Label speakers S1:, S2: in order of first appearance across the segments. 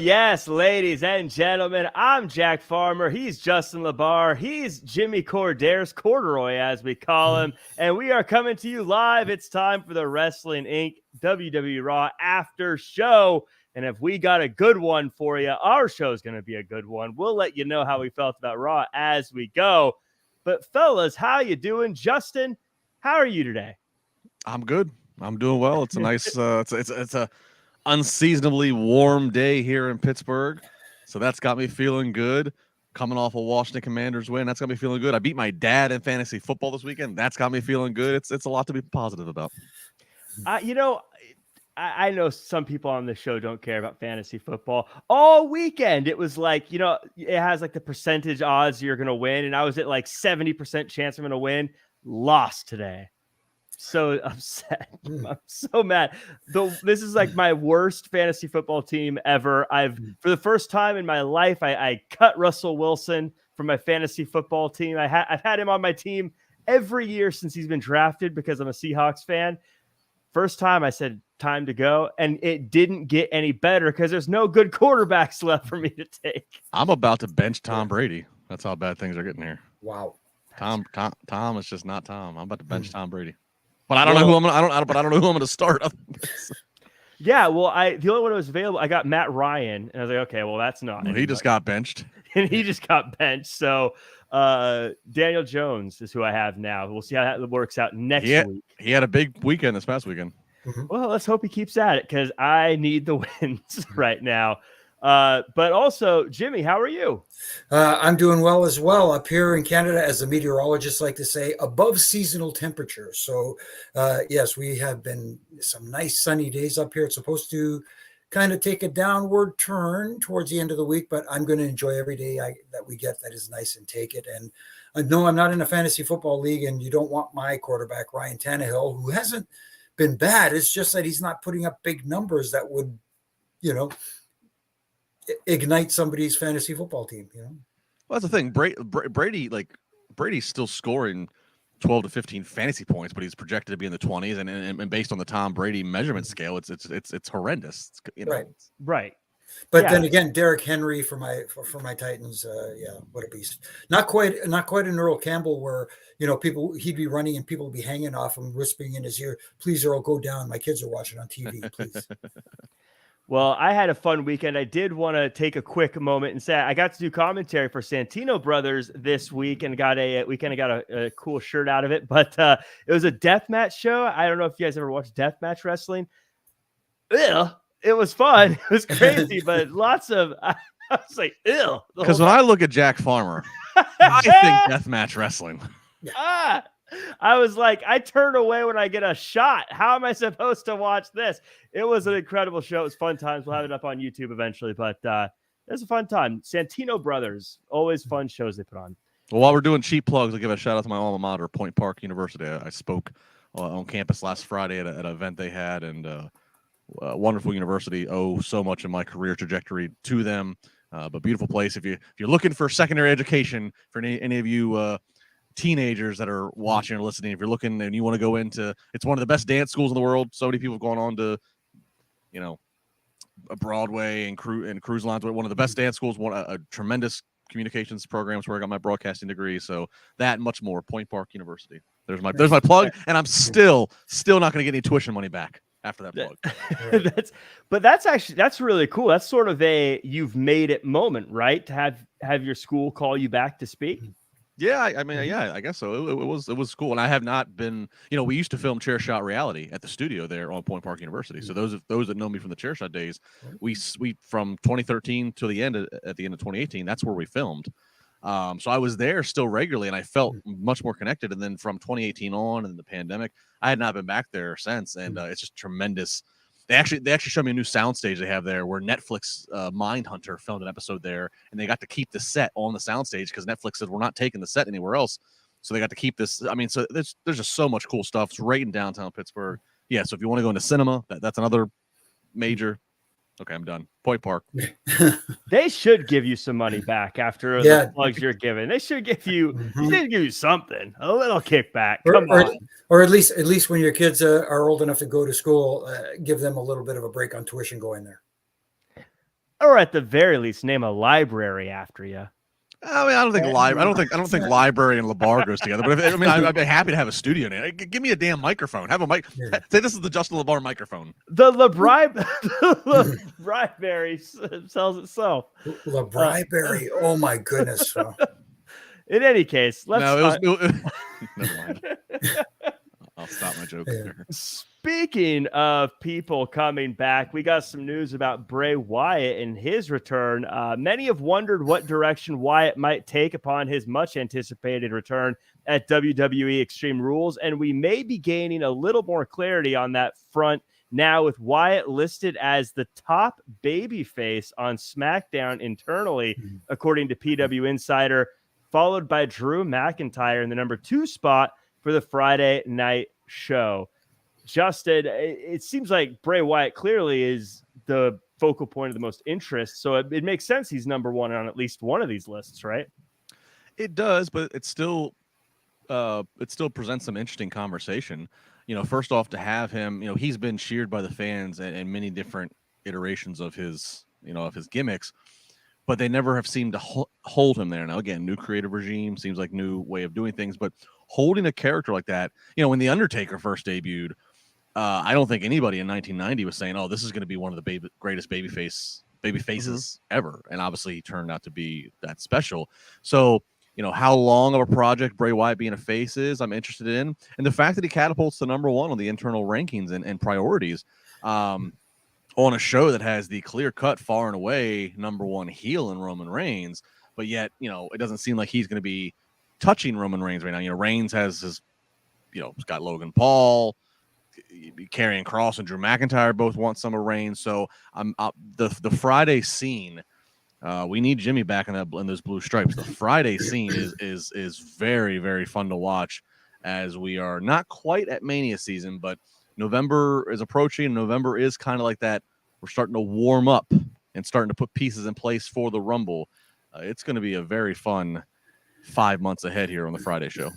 S1: yes, ladies and gentlemen, I'm Jack Farmer. He's Justin LaBar. He's Jimmy Korderas, Corduroy as we call him. And we are coming to you live. It's time for the Wrestling Inc. WWE Raw after show. And if we got a good one for you, our show's going to be a good one. We'll let you know how we felt about Raw as we go. But fellas, how you doing? Justin, how are you today?
S2: I'm good. I'm doing well. It's a nice, it's a unseasonably warm day here in Pittsburgh, so that's got me feeling good. Coming off a Washington Commanders win, that's got me feeling good. I beat my dad in fantasy football this weekend. That's got me feeling good. It's a lot to be positive about.
S1: I know some people on this show don't care about fantasy football. All weekend, it was like, it has like the percentage odds you're going to win. And I was at like 70% chance I'm going to win. Lost today. So upset. I'm so mad. This is like my worst fantasy football team ever. For the first time in my life, I cut Russell Wilson from my fantasy football team. I've had him on my team every year since he's been drafted because I'm a Seahawks fan. First time I said, time to go. And it didn't get any better because there's no good quarterbacks left for me to take.
S2: I'm about to bench Tom Brady. That's how bad things are getting here.
S3: Wow.
S2: Tom is just not Tom. I'm about to bench Tom Brady. But I don't know who I'm going to start.
S1: Yeah, well, the only one that was available, I got Matt Ryan, and I was like, okay, well, that's not.
S2: He just got benched.
S1: And he just got benched. So Daniel Jones is who I have now. We'll see how that works out next week.
S2: He had a big weekend this past weekend.
S1: Well, let's hope he keeps at it because I need the wins right now. But also, Jimmy, how are you?
S3: I'm doing well as well up here in Canada, as the meteorologists like to say, above seasonal temperature. So, yes, we have been some nice sunny days up here. It's supposed to kind of take a downward turn towards the end of the week, but I'm going to enjoy every day that we get that is nice and take it. And no, I'm not in a fantasy football league, and you don't want my quarterback, Ryan Tannehill, who hasn't been bad. It's just that he's not putting up big numbers that would, ignite somebody's fantasy football team. Well,
S2: that's the thing. Brady's still scoring 12 to 15 fantasy points, but he's projected to be in the 20s, and based on the Tom Brady measurement scale, it's horrendous.
S1: Right.
S3: But then again, Derrick Henry for my Titans, what a beast. Not quite an Earl Campbell where he'd be running and people would be hanging off him, whispering in his ear, "Please, Earl, go down. My kids are watching on TV, please."
S1: Well, I had a fun weekend. I did want to take a quick moment and say I got to do commentary for Santino Brothers this week and got a cool shirt out of it. But it was a deathmatch show. I don't know if you guys ever watched deathmatch wrestling. Ew, it was fun. It was crazy, but lots of I was like, ew.
S2: Because when I look at Jack Farmer, I think deathmatch wrestling.
S1: I was like, I turn away when I get a shot. How am I supposed to watch this? It was an incredible show. It was fun times. We'll have it up on YouTube eventually, but it was a fun time. Santino Brothers, always fun shows they put on.
S2: Well, while we're doing cheap plugs, I'll give a shout out to my alma mater, Point Park University. I spoke on campus last Friday at an event they had, and wonderful university. Owe so much in my career trajectory to them, but beautiful place. If you're looking for secondary education for any of you teenagers that are watching or listening, if you're looking and you want to go into, it's one of the best dance schools in the world. So many people have gone on to, a Broadway and cruise lines. One of the best dance schools, a tremendous communications programs where I got my broadcasting degree. So that and much more. Point Park University. There's my plug, and I'm still not going to get any tuition money back after that plug.
S1: That's really cool. That's sort of a you've made it moment, right? To have your school call you back to speak.
S2: Yeah, I guess so. It was cool, and I have not been. We used to film Chair Shot Reality at the studio there on Point Park University. So those that know me from the Chair Shot days, we from 2013 to the end of 2018. That's where we filmed. So I was there still regularly, and I felt much more connected. And then from 2018 on, and the pandemic, I had not been back there since. And it's just tremendous. They actually showed me a new soundstage they have there where Netflix Mindhunter filmed an episode there, and they got to keep the set on the soundstage because Netflix said we're not taking the set anywhere else. So they got to keep this. I mean, so there's just so much cool stuff. It's right in downtown Pittsburgh. Yeah, so if you want to go into cinema, that's another major. Okay, I'm done. Point Park.
S1: They should give you some money back after the plugs you're giving. They should give you, something, a little kickback. Come on.
S3: Or at least when your kids are old enough to go to school, give them a little bit of a break on tuition going there.
S1: or at the very least, name a library after you.
S2: I mean, I don't think library and LaBar goes together. But I'd be happy to have a studio name. Give me a damn microphone. Have a mic.
S3: Yeah.
S2: Say this is the Justin LaBar microphone.
S1: The library sells itself.
S3: Library. Oh my goodness.
S1: In any case, let's.
S2: Never mind. I'll stop my joke there.
S1: Speaking of people coming back, we got some news about Bray Wyatt and his return. Many have wondered what direction Wyatt might take upon his much anticipated return at WWE Extreme Rules, and we may be gaining a little more clarity on that front now with Wyatt listed as the top babyface on SmackDown internally, according to PW Insider, followed by Drew McIntyre in the number 2 spot for the Friday night show. Justin, it seems like Bray Wyatt clearly is the focal point of the most interest, so it makes sense he's number 1 on at least one of these lists, right?
S2: It does, but it still presents some interesting conversation. First off, to have him, he's been cheered by the fans in many different iterations of his gimmicks, but they never have seemed to hold him there. Now, again, new creative regime, seems like new way of doing things, but holding a character like that, when The Undertaker first debuted, I don't think anybody in 1990 was saying, oh, this is going to be one of the greatest baby faces ever. And obviously he turned out to be that special. So, how long of a project Bray Wyatt being a face is, I'm interested in. And the fact that he catapults to number 1 on the internal rankings and priorities on a show that has the clear-cut, far and away number 1 heel in Roman Reigns. But yet, it doesn't seem like he's going to be touching Roman Reigns right now. Reigns has his, he's got Logan Paul, Karrion Kross and Drew McIntyre both want some of Reigns. So the Friday scene, we need Jimmy back in those blue stripes. The Friday scene is very, very fun to watch, as we are not quite at Mania season, but November is approaching. November is kind of like that. We're starting to warm up and starting to put pieces in place for the Rumble. It's going to be a very fun 5 months ahead here on the Friday show.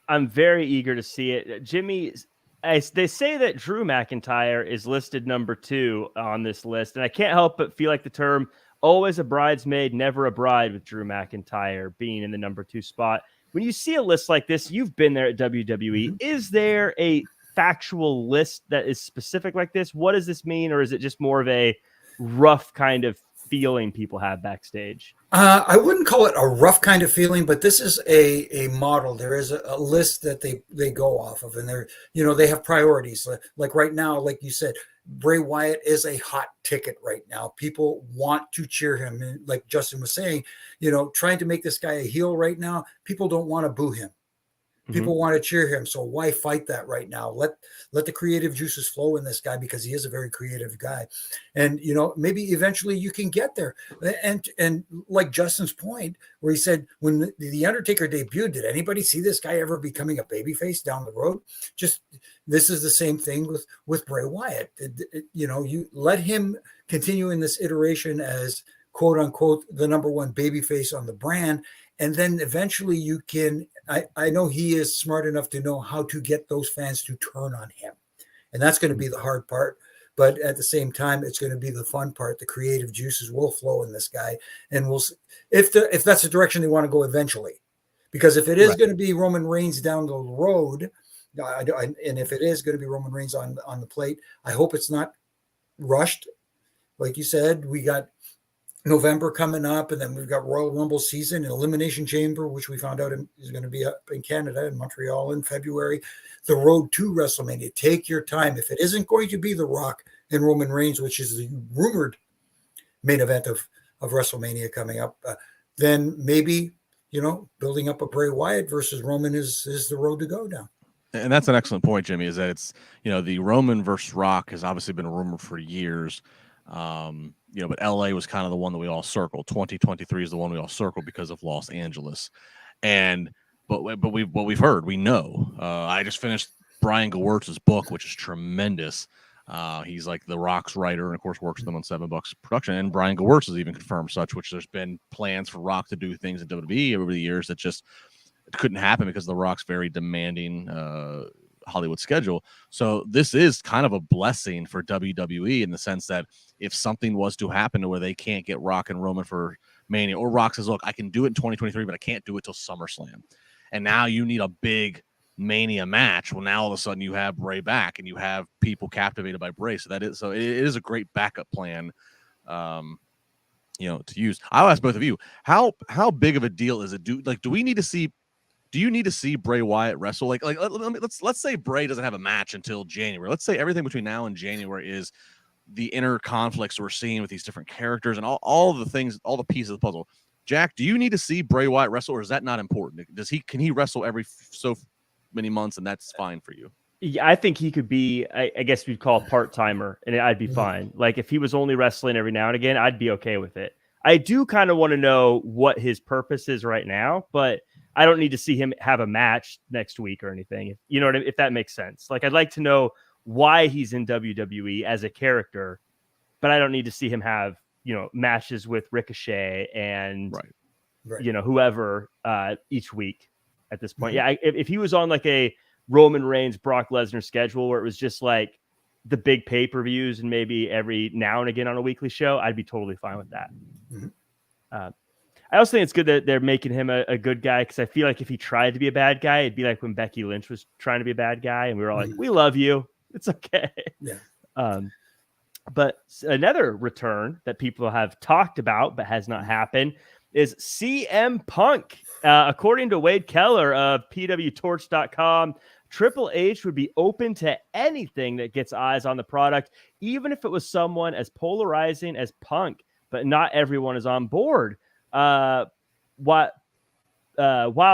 S1: I'm very eager to see it. Jimmy, they say that Drew McIntyre is listed number 2 on this list, and I can't help but feel like the term always a bridesmaid, never a bride with Drew McIntyre being in the number 2 spot. When you see a list like this, you've been there at WWE. Is there a factual list that is specific like this? What does this mean? Or is it just more of a rough kind of feeling people have backstage?
S3: I wouldn't call it a rough kind of feeling, but this is a model. There is a list that they go off of, and they have priorities. Like right now, like you said, Bray Wyatt is a hot ticket right now. People want to cheer him. And like Justin was saying, trying to make this guy a heel right now, people don't want to boo him. People want to cheer him. So why fight that right now? Let the creative juices flow in this guy, because he is a very creative guy. And, maybe eventually you can get there. And like Justin's point, where he said, when the Undertaker debuted, did anybody see this guy ever becoming a babyface down the road? This is the same thing with Bray Wyatt. You let him continue in this iteration as quote unquote the number 1 babyface on the brand. And then eventually you can, I know he is smart enough to know how to get those fans to turn on him. And that's going to be the hard part. But at the same time, it's going to be the fun part. The creative juices will flow in this guy. And we'll see if that's the direction they want to go eventually. Because if it is going to be Roman Reigns down the road, and if it is going to be Roman Reigns on the plate, I hope it's not rushed. Like you said, we got November coming up, and then we've got Royal Rumble season and Elimination Chamber, which we found out is going to be up in Canada in Montreal in February. The road to WrestleMania. Take your time. If it isn't going to be The Rock and Roman Reigns, which is the rumored main event of WrestleMania coming up, then maybe building up a Bray Wyatt versus Roman is the road to go down.
S2: And that's an excellent point, Jimmy. Is that it's the Roman versus Rock has obviously been a rumor for years. But LA was kind of the one that we all circled. 2023 is the one we all circled because of Los Angeles. But we've heard, we know. I just finished Brian Gewirtz's book, which is tremendous. He's like the Rock's writer, and of course works with them on $7 production. And Brian Gewirtz has even confirmed such, which there's been plans for Rock to do things in WWE over the years that just couldn't happen because the Rock's very demanding, Hollywood schedule. So this is kind of a blessing for WWE in the sense that if something was to happen to where they can't get Rock and Roman for Mania, or Rock says, look, I can do it in 2023, but I can't do it till SummerSlam. And now you need a big Mania match. Well, now all of a sudden you have Bray back and you have people captivated by Bray. So it is a great backup plan, to use. I'll ask both of you, how big of a deal is it? Do you need to see Bray Wyatt wrestle? Let's say Bray doesn't have a match until January. Let's say everything between now and January is the inner conflicts we're seeing with these different characters and all the things, all the pieces of the puzzle. Jack, do you need to see Bray Wyatt wrestle, or is that not important? Can he wrestle every so many months and that's fine for you?
S1: Yeah, I think he could be, I guess we'd call a part-timer, and I'd be fine. Like if he was only wrestling every now and again, I'd be okay with it. I do kind of want to know what his purpose is right now, but I don't need to see him have a match next week or anything. You know what I mean? If that makes sense. Like I'd like to know why he's in WWE as a character, but I don't need to see him have, matches with Ricochet and, whoever each week at this point. Yeah. If he was on like a Roman Reigns, Brock Lesnar schedule where it was just like the big pay-per-views and maybe every now and again on a weekly show, I'd be totally fine with that. I also think it's good that they're making him a good guy, because I feel like if he tried to be a bad guy, it'd be like when Becky Lynch was trying to be a bad guy and we were all like, we love you. It's okay. Yeah. But another return that people have talked about but has not happened is CM Punk. According to Wade Keller of PWTorch.com, Triple H would be open to anything that gets eyes on the product, even if it was someone as polarizing as Punk, but not everyone is on board. While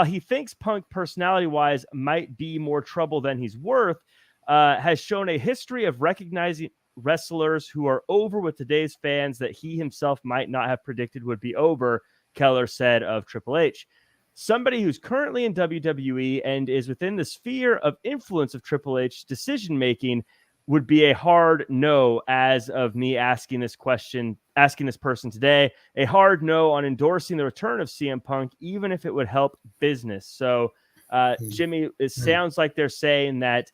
S1: he thinks Punk personality-wise might be more trouble than he's worth, has shown a history of recognizing wrestlers who are over with today's fans that he himself might not have predicted would be over, Keller said of Triple H. Somebody who's currently in WWE and is within the sphere of influence of Triple H's decision-making would be a hard no as of me asking this person today, a hard no on endorsing the return of CM Punk, even if it would help business. So, Jimmy, it sounds like they're saying that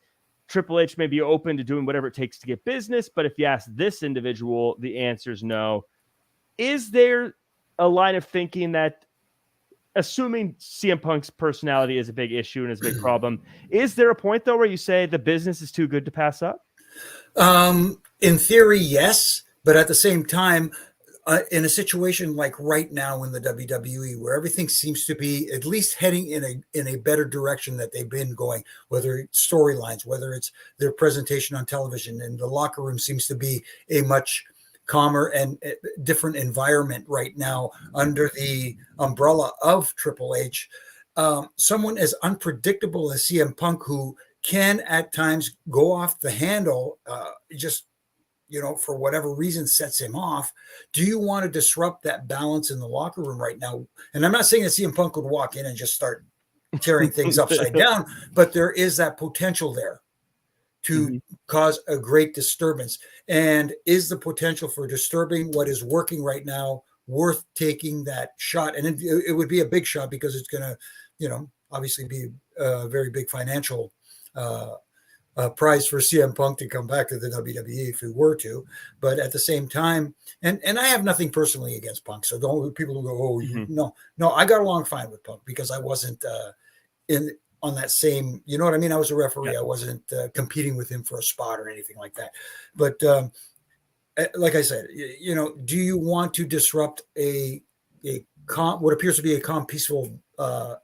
S1: Triple H may be open to doing whatever it takes to get business, but if you ask this individual, the answer is no. Is there a line of thinking that, assuming CM Punk's personality is a big issue and is a big problem, is there a point, though, where you say the business is too good to pass up?
S3: In theory, yes. But at the same time, in a situation like right now in the WWE, where everything seems to be at least heading in a better direction that they've been going, whether it's storylines, whether it's their presentation on television, and the locker room seems to be a much calmer and different environment right now under the umbrella of Triple H. Someone as unpredictable as CM Punk, who can at times go off the handle, for whatever reason sets him off. Do you want to disrupt that balance in the locker room right now? And I'm not saying that CM Punk would walk in and just start tearing things upside down, but there is that potential there to cause a great disturbance. And is the potential for disturbing what is working right now worth taking that shot? And it would be a big shot, because it's going to, obviously be a very big financial prize for CM Punk to come back to the WWE if he were to. But at the same time, and I have nothing personally against Punk, so don't people who go, no, I got along fine with Punk, because I wasn't on that same, you know what I mean? I was a referee. I wasn't competing with him for a spot or anything like that. But like I said, do you want to disrupt what appears to be a calm, peaceful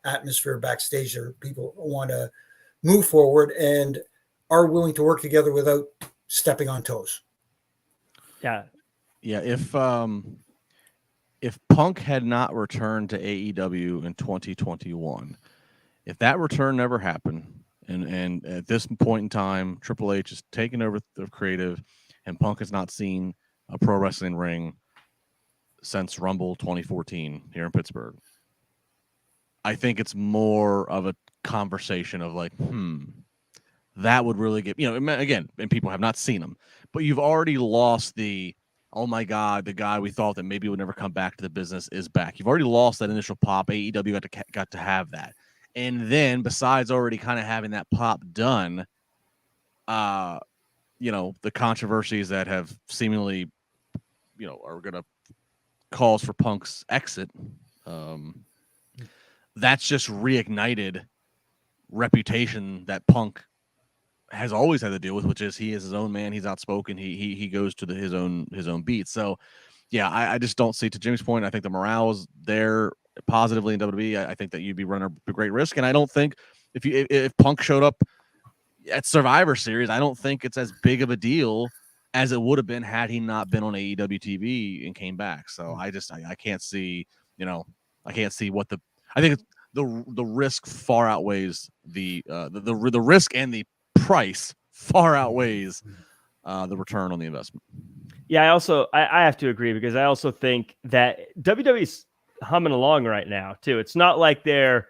S3: atmosphere backstage, or people want to move forward and are willing to work together without stepping on toes?
S2: Yeah. If Punk had not returned to AEW in 2021, if that return never happened, and at this point in time, Triple H is taking over the creative, and Punk has not seen a pro wrestling ring since Rumble 2014 here in Pittsburgh, I think it's more of a conversation of like, that would really get, again, and people have not seen him, but you've already lost the, oh my God, the guy we thought that maybe would never come back to the business is back. You've already lost that initial pop. AEW got to have that. And then besides already kind of having that pop done, the controversies that have seemingly, are going to cause for Punk's exit. That's just reignited reputation that Punk has always had to deal with, which is he is his own man. He's outspoken. He goes to his own beat. So, yeah, I just don't see, to Jimmy's point, I think the morale is there positively in WWE. I think that you'd be running a great risk, and I don't think if Punk showed up at Survivor Series, I don't think it's as big of a deal as it would have been had he not been on AEW TV and came back. So I can't see, I can't see what I think the risk far outweighs the risk, and the price far outweighs the return on the investment.
S1: Yeah, I have to agree, because I also think that WWE's humming along right now too. It's not like they're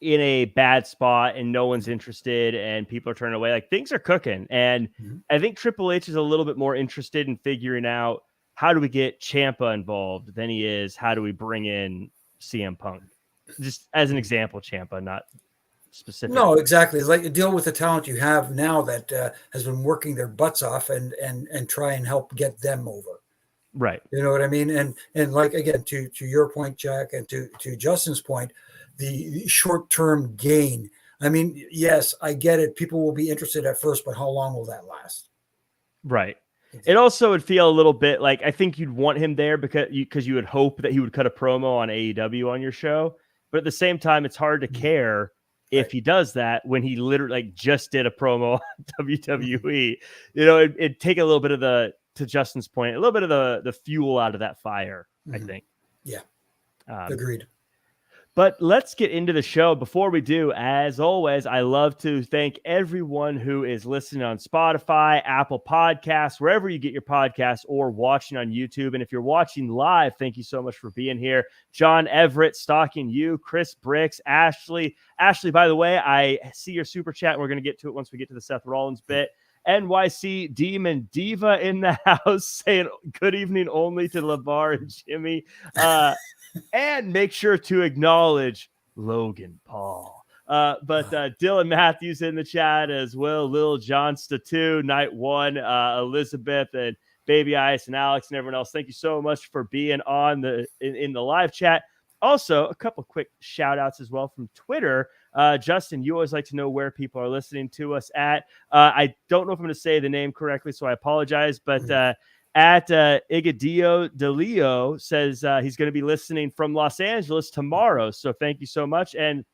S1: in a bad spot and no one's interested and people are turning away. Like, things are cooking, and I think Triple H is a little bit more interested in figuring out how do we get Ciampa involved than he is how do we bring in CM Punk. Just as an example, Ciampa, not specific.
S3: No, exactly. It's like you deal with the talent you have now that has been working their butts off, and try and help get them over.
S1: Right.
S3: You know what I mean? And like, again, to your point, Jack, and to Justin's point, the short-term gain. I mean, yes, I get it. People will be interested at first, but how long will that last?
S1: Right. It also would feel a little bit like, I think you'd want him there because you would hope that he would cut a promo on AEW on your show. But at the same time, it's hard to care if he does that when he literally just did a promo on WWE. It'd take a little bit of to Justin's point, a little bit of the fuel out of that fire, I think.
S3: Yeah. Agreed.
S1: But let's get into the show. Before we do, as always, I love to thank everyone who is listening on Spotify, Apple Podcasts, wherever you get your podcasts, or watching on YouTube. And if you're watching live, thank you so much for being here. John Everett, stalking you, Chris Bricks, Ashley. Ashley, by the way, I see your super chat, and we're going to get to it once we get to the Seth Rollins bit. NYC Demon Diva in the house saying good evening only to LaBar and Jimmy. And make sure to acknowledge Logan Paul. But Dylan Matthews in the chat as well. Lil John Statu, Night One, Elizabeth, and Baby Ice, and Alex, and everyone else. Thank you so much for being on in the live chat. Also, a couple quick shout outs as well from Twitter. Justin, you always like to know where people are listening to us at. I don't know if I'm going to say the name correctly, so I apologize, but at Igadio DeLeo says he's going to be listening from Los Angeles tomorrow. So thank you so much. And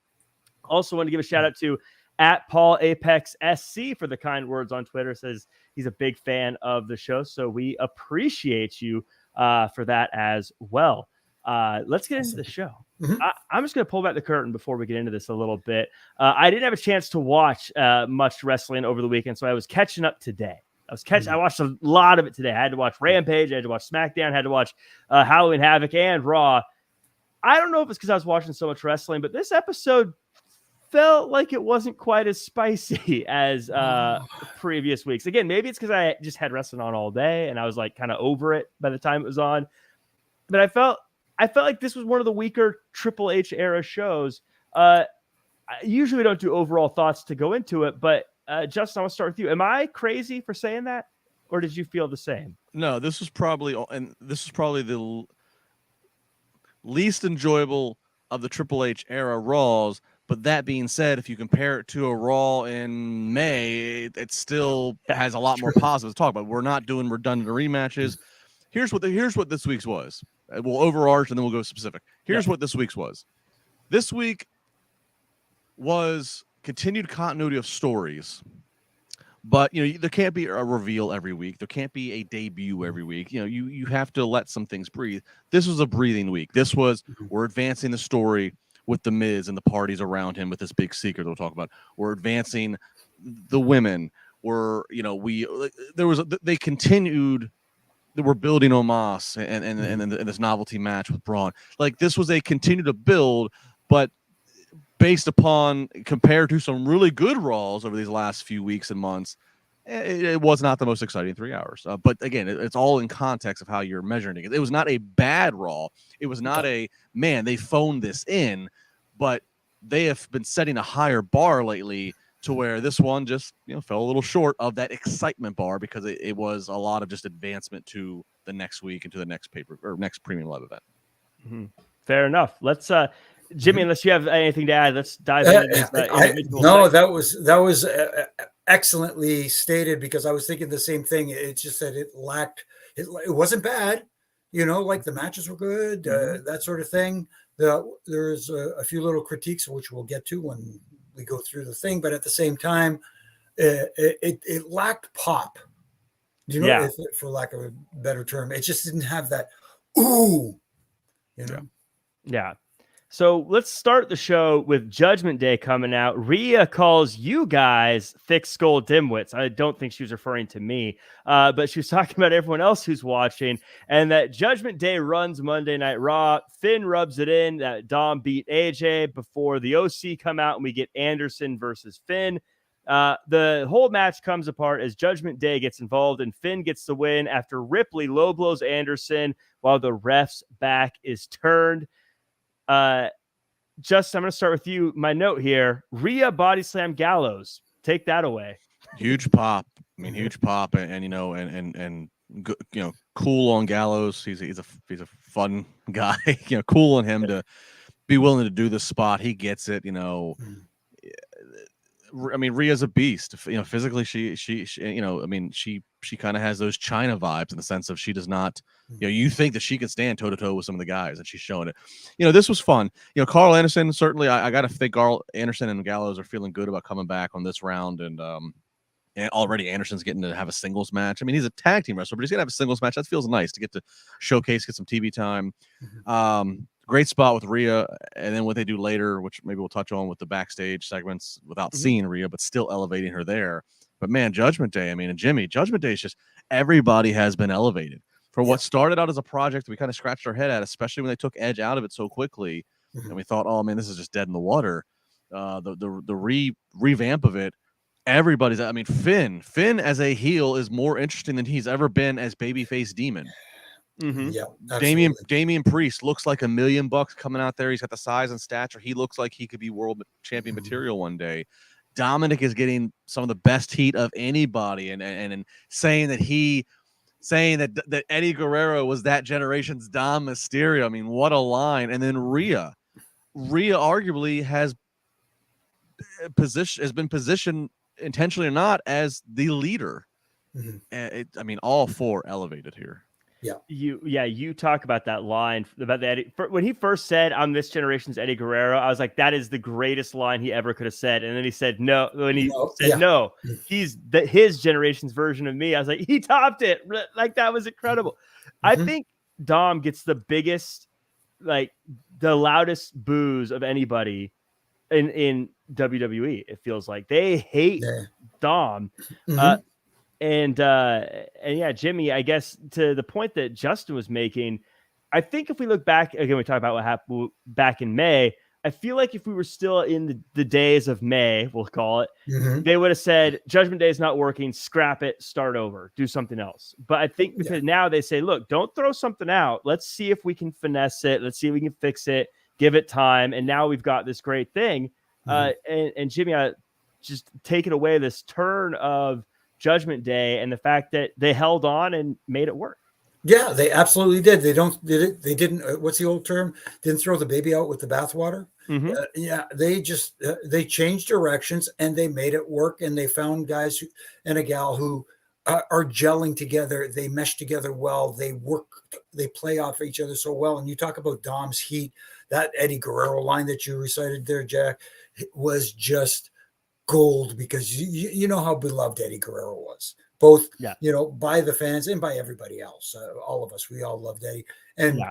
S1: also want to give a shout out to at Paul Apex SC for the kind words on Twitter. Says he's a big fan of the show. So we appreciate you for that as well. Let's get into the show. I'm just going to pull back the curtain before we get into this a little bit. I didn't have a chance to watch much wrestling over the weekend, so I was catching up today. I watched a lot of it today. I had to watch Rampage. I had to watch SmackDown. I had to watch Halloween Havoc and Raw. I don't know if it's because I was watching so much wrestling, but this episode felt like it wasn't quite as spicy as previous weeks. Again, maybe it's because I just had wrestling on all day and I was like kind of over it by the time it was on. But I felt like this was one of the weaker Triple H era shows. I usually don't do overall thoughts to go into it, but Justin, I want to start with you. Am I crazy for saying that, or did you feel the same?
S2: No, this was probably the least enjoyable of the Triple H era Raws. But that being said, if you compare it to a Raw in May, it still has a lot more positives to talk about. We're not doing redundant rematches. Here's what this week's was. We'll overarch and then we'll go specific. Here's what this week's was. This week was continued continuity of stories, but there can't be a reveal every week. There can't be a debut every week. You have to let some things breathe. This was a breathing week. This was we're advancing the story with the Miz and the parties around him with this big secret we'll talk about. We're advancing the women. They continued. They were building Omos and this novelty match with Braun. Like, this was a continue to build, but based upon compared to some really good Raws over these last few weeks and months, it was not the most exciting 3 hours. But again, it's all in context of how you're measuring it. It was not a bad Raw. It was not they phoned this in, but they have been setting a higher bar lately to where this one just fell a little short of that excitement bar because it was a lot of just advancement to the next week and to the next next premium live event.
S1: Mm-hmm. Fair enough. Let's Jimmy, unless you have anything to add, let's dive into this.
S3: No, that was excellently stated, because I was thinking the same thing. It's just that it wasn't bad, like the matches were good, that sort of thing. There's a few little critiques, which we'll get to when we go through the thing, but at the same time, it lacked pop. For lack of a better term, it just didn't have that ooh,
S1: Yeah. So let's start the show with Judgment Day coming out. Rhea calls you guys thick skull dimwits. I don't think she was referring to me, but she was talking about everyone else who's watching, and that Judgment Day runs Monday Night Raw. Finn rubs it in that Dom beat AJ before the OC come out, and we get Anderson versus Finn. The whole match comes apart as Judgment Day gets involved, and Finn gets the win after Ripley low blows Anderson while the ref's back is turned. Justin, I'm going to start with you. My note here: Rhea body slam Gallows. Take that away.
S2: Huge pop. I mean, huge pop, and cool on Gallows. He's a fun guy. Cool on him to be willing to do this spot. He gets it. I mean, Rhea's a beast. Physically, she kind of has those China vibes in the sense of she does not. You think that she can stand toe to toe with some of the guys, and she's showing it. This was fun. Carl Anderson, certainly, I got to think Carl Anderson and Gallows are feeling good about coming back on this round, and already Anderson's getting to have a singles match. I mean, he's a tag team wrestler, but he's gonna have a singles match. That feels nice to get to showcase, get some TV time. Great spot with Rhea, and then what they do later, which maybe we'll touch on with the backstage segments without seeing Rhea, but still elevating her there. But man, Judgment Day, and Jimmy, Judgment Day is just everybody has been elevated. For what started out as a project we kind of scratched our head at, especially when they took Edge out of it so quickly, and we thought, oh man, this is just dead in the water. The revamp of it, everybody's. I mean, Finn as a heel is more interesting than he's ever been as babyface demon.
S3: Yeah,
S2: Damian Priest looks like $1 million coming out there. He's got the size and stature. He looks like he could be world champion material one day. Dominic is getting some of the best heat of anybody, and saying that Eddie Guerrero was that generation's Dom Mysterio. I mean, what a line! And then Rhea arguably has been positioned intentionally or not as the leader. All four elevated here.
S1: You talk about that line about the Eddie. When he first said, "I'm this generation's Eddie Guerrero," I was like, "That is the greatest line he ever could have said." And then he said, "No," when he said, "No, he's his generation's version of me." I was like, "He topped it!" Like that was incredible. I think Dom gets the biggest, the loudest boos of anybody in WWE. It feels like they hate Dom. And yeah, Jimmy, I guess to the point that Justin was making, I think if we look back, again, we talk about what happened back in May. I feel like if we were still in the days of May, we'll call it, they would have said, Judgment Day is not working, scrap it, start over, do something else. But I think because now they say, look, don't throw something out. Let's see if we can finesse it. Let's see if we can fix it, give it time. And now we've got this great thing. And Jimmy, just taking away this turn of Judgment Day and the fact that they held on and made it work.
S3: Yeah, they absolutely did. They didn't. What's the old term? Didn't throw the baby out with the bathwater. They changed directions and they made it work. And they found guys and a gal who are gelling together. They mesh together well. They work. They play off each other so well. And you talk about Dom's heat. That Eddie Guerrero line that you recited there, Jack, was just gold, because you know how beloved Eddie Guerrero was, both by the fans and by everybody else. All of us, we all loved Eddie, and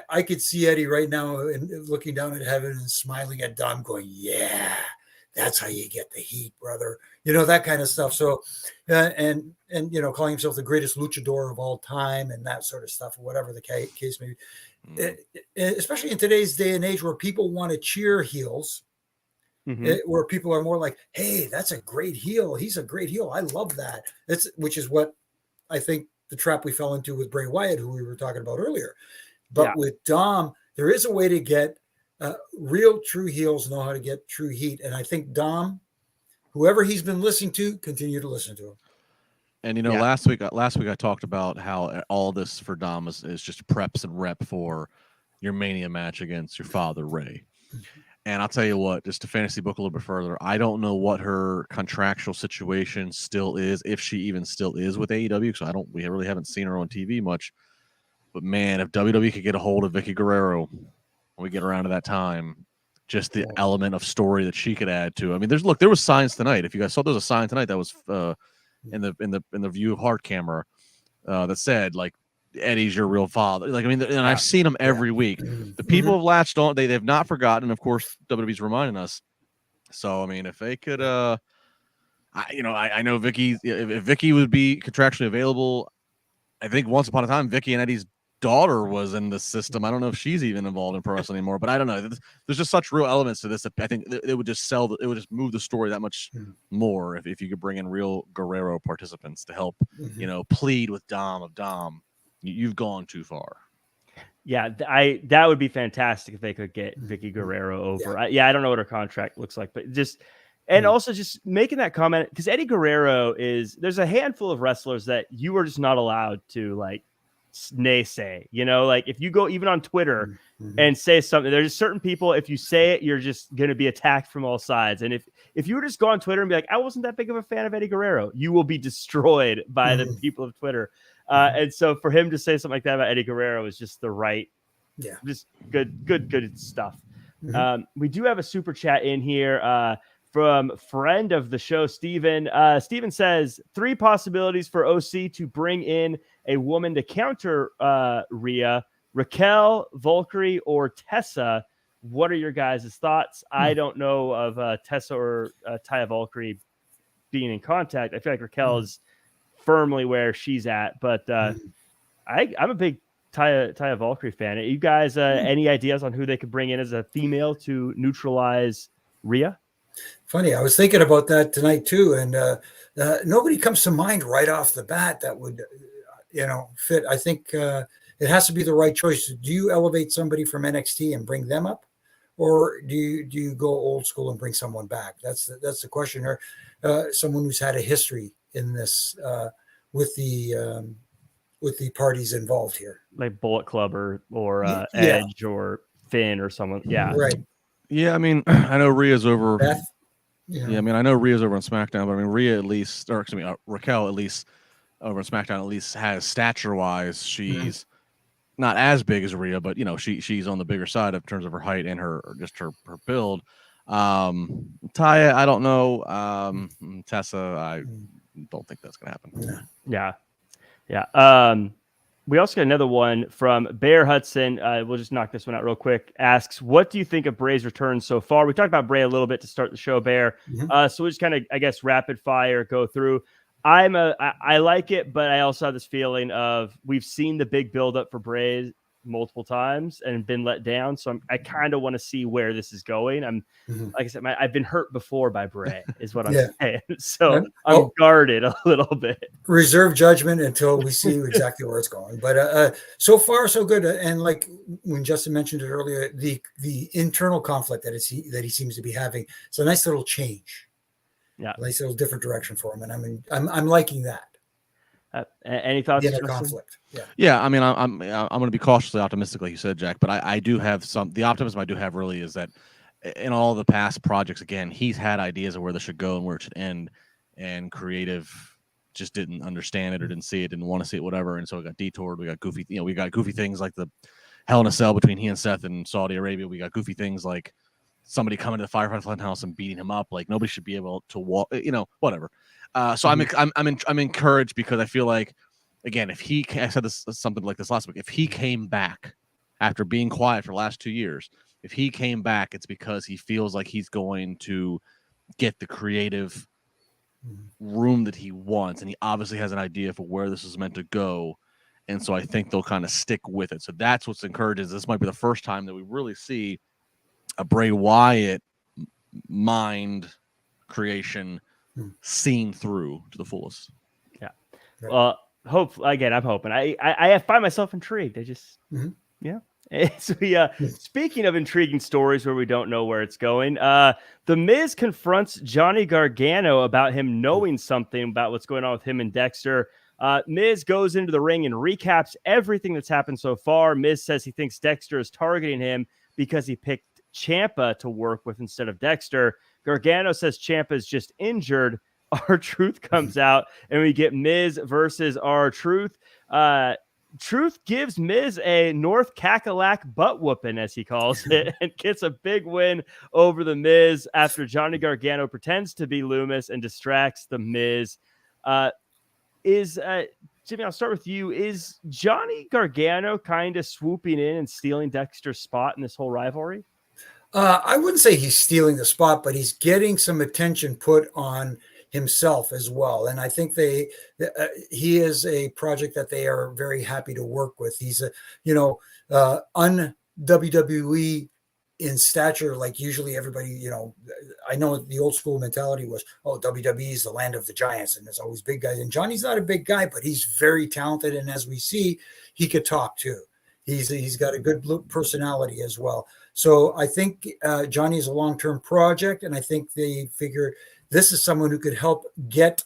S3: I could see Eddie right now and looking down at heaven and smiling at Dom, going, "Yeah, that's how you get the heat, brother." That kind of stuff. So, and calling himself the greatest luchador of all time and that sort of stuff, or whatever the case may be. Especially in today's day and age, where people want to cheer heels. Where people are more like, "Hey, that's a great heel. He's a great heel. I love that." Which is what I think the trap we fell into with Bray Wyatt, who we were talking about earlier. But with Dom, there is a way to get real true heels know how to get true heat. And I think Dom whoever he's been listening to, continue to listen to him.
S2: And last week I talked about how all this for Dom is just preps and rep for your Mania match against your father Ray. And I'll tell you what, just to fantasy book a little bit further, I don't know what her contractual situation still is, if she even still is with AEW. So we really haven't seen her on TV much. But man, if WWE could get a hold of Vicky Guerrero when we get around to that time, just the element of story that she could add to. I mean, there was signs tonight. If you guys saw, there was a sign tonight that was in the View of Heart camera that said like, Eddie's your real father. Like, I mean, and I've seen them every week. The people have latched on. They've not forgotten. Of course, WWE's reminding us. So, I mean, if they could, I know Vicky, if Vicky would be contractually available, I think once upon a time, Vicky and Eddie's daughter was in the system. I don't know if she's even involved in pro wrestling anymore, but I don't know. There's just such real elements to this that I think it would just it would just move the story that much more if you could bring in real Guerrero participants to help, plead with Dom. You've gone too far.
S1: Yeah, that would be fantastic if they could get Vicky Guerrero over. I don't know what her contract looks like, but also just making that comment, because Eddie Guerrero there's a handful of wrestlers that you are just not allowed to like naysay. Like if you go even on Twitter and say something, there's certain people, if you say it, you're just going to be attacked from all sides. And if you were just go on Twitter and be like, I wasn't that big of a fan of Eddie Guerrero, you will be destroyed by the people of Twitter. And so for him to say something like that about Eddie Guerrero is just the right, just good stuff. We do have a super chat in here from friend of the show, Steven. Steven says 3 possibilities for OC to bring in a woman to counter Rhea: Raquel, Valkyrie, or Tessa. What are your guys' thoughts? I don't know of Tessa or Taya Valkyrie being in contact. I feel like Raquel is firmly where she's at, but I'm a big Taya Valkyrie fan. You guys, any ideas on who they could bring in as a female to neutralize Rhea?
S3: Funny, I was thinking about that tonight too, and nobody comes to mind right off the bat that would, fit. I think it has to be the right choice. Do you elevate somebody from NXT and bring them up, or do you go old school and bring someone back? That's the question. Or someone who's had a history in this with the parties involved here,
S1: like Bullet Club or Edge or Finn or someone. Yeah,
S3: right.
S2: Yeah, I mean, I know Rhea's over.
S3: Beth?
S2: Yeah, I mean, I know Rhea's over on SmackDown, but I mean, Rhea at least, or excuse me, Raquel at least over on SmackDown at least has stature-wise, she's not as big as Rhea, but she's on the bigger side in terms of her height and her build. Taya, I don't know. Tessa, I don't think that's gonna happen.
S1: Yeah. We also got another one from Bear Hudson. We'll just knock this one out real quick. Asks, what do you think of Bray's return so far? We talked about Bray a little bit to start the show, Bear. So we'll just kind of, I guess, rapid fire go through. I like it, but I also have this feeling of we've seen the big buildup for Bray multiple times and been let down. So I kind of want to see where this is going. I'm like I said, I've been hurt before by Bray is what I'm saying. So I'm guarded a little bit.
S3: Reserve judgment until we see exactly where it's going. But so far so good. And like when Justin mentioned it earlier, the internal conflict that he seems to be having, it's a nice little change.
S1: Yeah,
S3: a nice little different direction for him. And I mean, I'm liking that.
S1: Any thoughts?
S3: The inner conflict.
S2: Yeah. I mean, I'm going to be cautiously optimistic, like you said, Jack. But I do have the optimism I do have really is that in all the past projects, again, he's had ideas of where this should go and where it should end, and creative just didn't understand it or didn't see it, didn't want to see it, whatever. And so it got detoured. We got goofy things like the Hell in a Cell between he and Seth in Saudi Arabia. We got goofy things like somebody coming to the Firefly Funhouse and beating him up. Like nobody should be able to walk, whatever. So I'm encouraged because I feel like, again, I said this something like this last week, if he came back after being quiet for the last 2 years, if he came back, it's because he feels like he's going to get the creative room that he wants, and he obviously has an idea for where this is meant to go, and so I think they'll kind of stick with it. So that's what's encouraging. This might be the first time that we really see a Bray Wyatt mind creation seen through to the fullest.
S1: Yeah. Well, I'm hoping. I find myself intrigued. I just, So speaking of intriguing stories where we don't know where it's going, The Miz confronts Johnny Gargano about him knowing something about what's going on with him and Dexter. Miz goes into the ring and recaps everything that's happened so far. Miz says he thinks Dexter is targeting him because he picked Ciampa to work with instead of Dexter. Gargano says Ciampa is just injured. R-Truth comes out, and we get Miz versus R-Truth. Truth gives Miz a North Cackalack butt whooping, as he calls it, and gets a big win over the Miz after Johnny Gargano pretends to be Loomis and distracts the Miz. Jimmy, I'll start with you. Is Johnny Gargano kind of swooping in and stealing Dexter's spot in this whole rivalry?
S3: I wouldn't say he's stealing the spot, but he's getting some attention put on himself as well. And I think he is a project that they are very happy to work with. He's un-WWE in stature. Like usually everybody, I know the old school mentality was, WWE is the land of the giants and there's always big guys. And Johnny's not a big guy, but he's very talented. And as we see, he could talk too. He's got a good personality as well. So I think Johnny is a long-term project. And I think they figure this is someone who could help get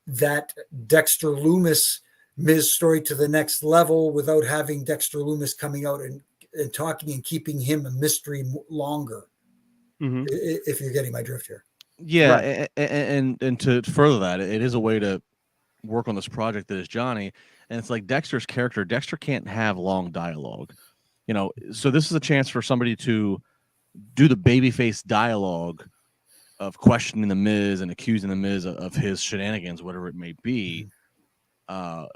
S3: that Dexter Loomis Miz story to the next level without having Dexter Loomis coming out and talking and keeping him a mystery longer. Mm-hmm. If you're getting my drift here.
S2: Yeah. Right. And to further that, it is a way to work on this project that is Johnny. And it's like Dexter's character. Dexter can't have long dialogue, so this is a chance for somebody to do the babyface dialogue of questioning the Miz and accusing the Miz of his shenanigans, whatever it may be,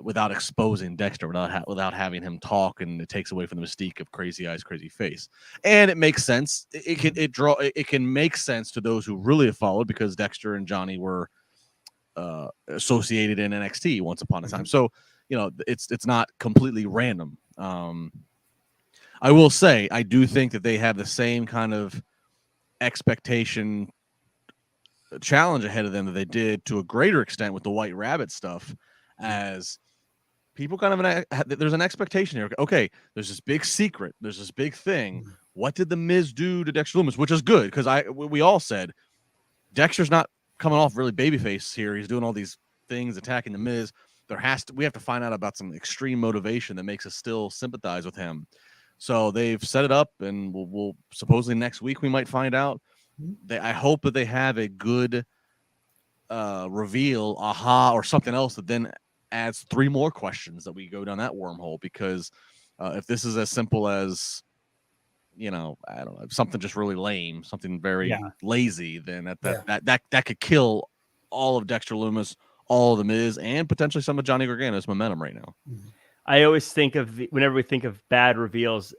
S2: without exposing Dexter, without having him talk, and it takes away from the mystique of crazy eyes, crazy face. And it makes sense. It can make sense to those who really have followed, because Dexter and Johnny were associated in NXT once upon a time. So it's not completely random. I will say I do think that they have the same kind of expectation challenge ahead of them that they did to a greater extent with the White Rabbit stuff, as people kind of there's an expectation here. Okay, there's this big secret, there's this big thing. What did the Miz do to Dexter Loomis? Which is good, because we all said Dexter's not coming off really babyface here. He's doing all these things, attacking the Miz. We have to find out about some extreme motivation that makes us still sympathize with him. So they've set it up, and we'll supposedly next week we might find out. I hope that they have a good reveal, aha, or something else that then adds 3 more questions that we go down that wormhole. Because if this is as simple as, I don't know, something just really lame, something very lazy, then that could kill all of Dexter Loomis, all of the Miz, and potentially some of Johnny Gargano's momentum right now.
S1: I always think of whenever we think of bad reveals,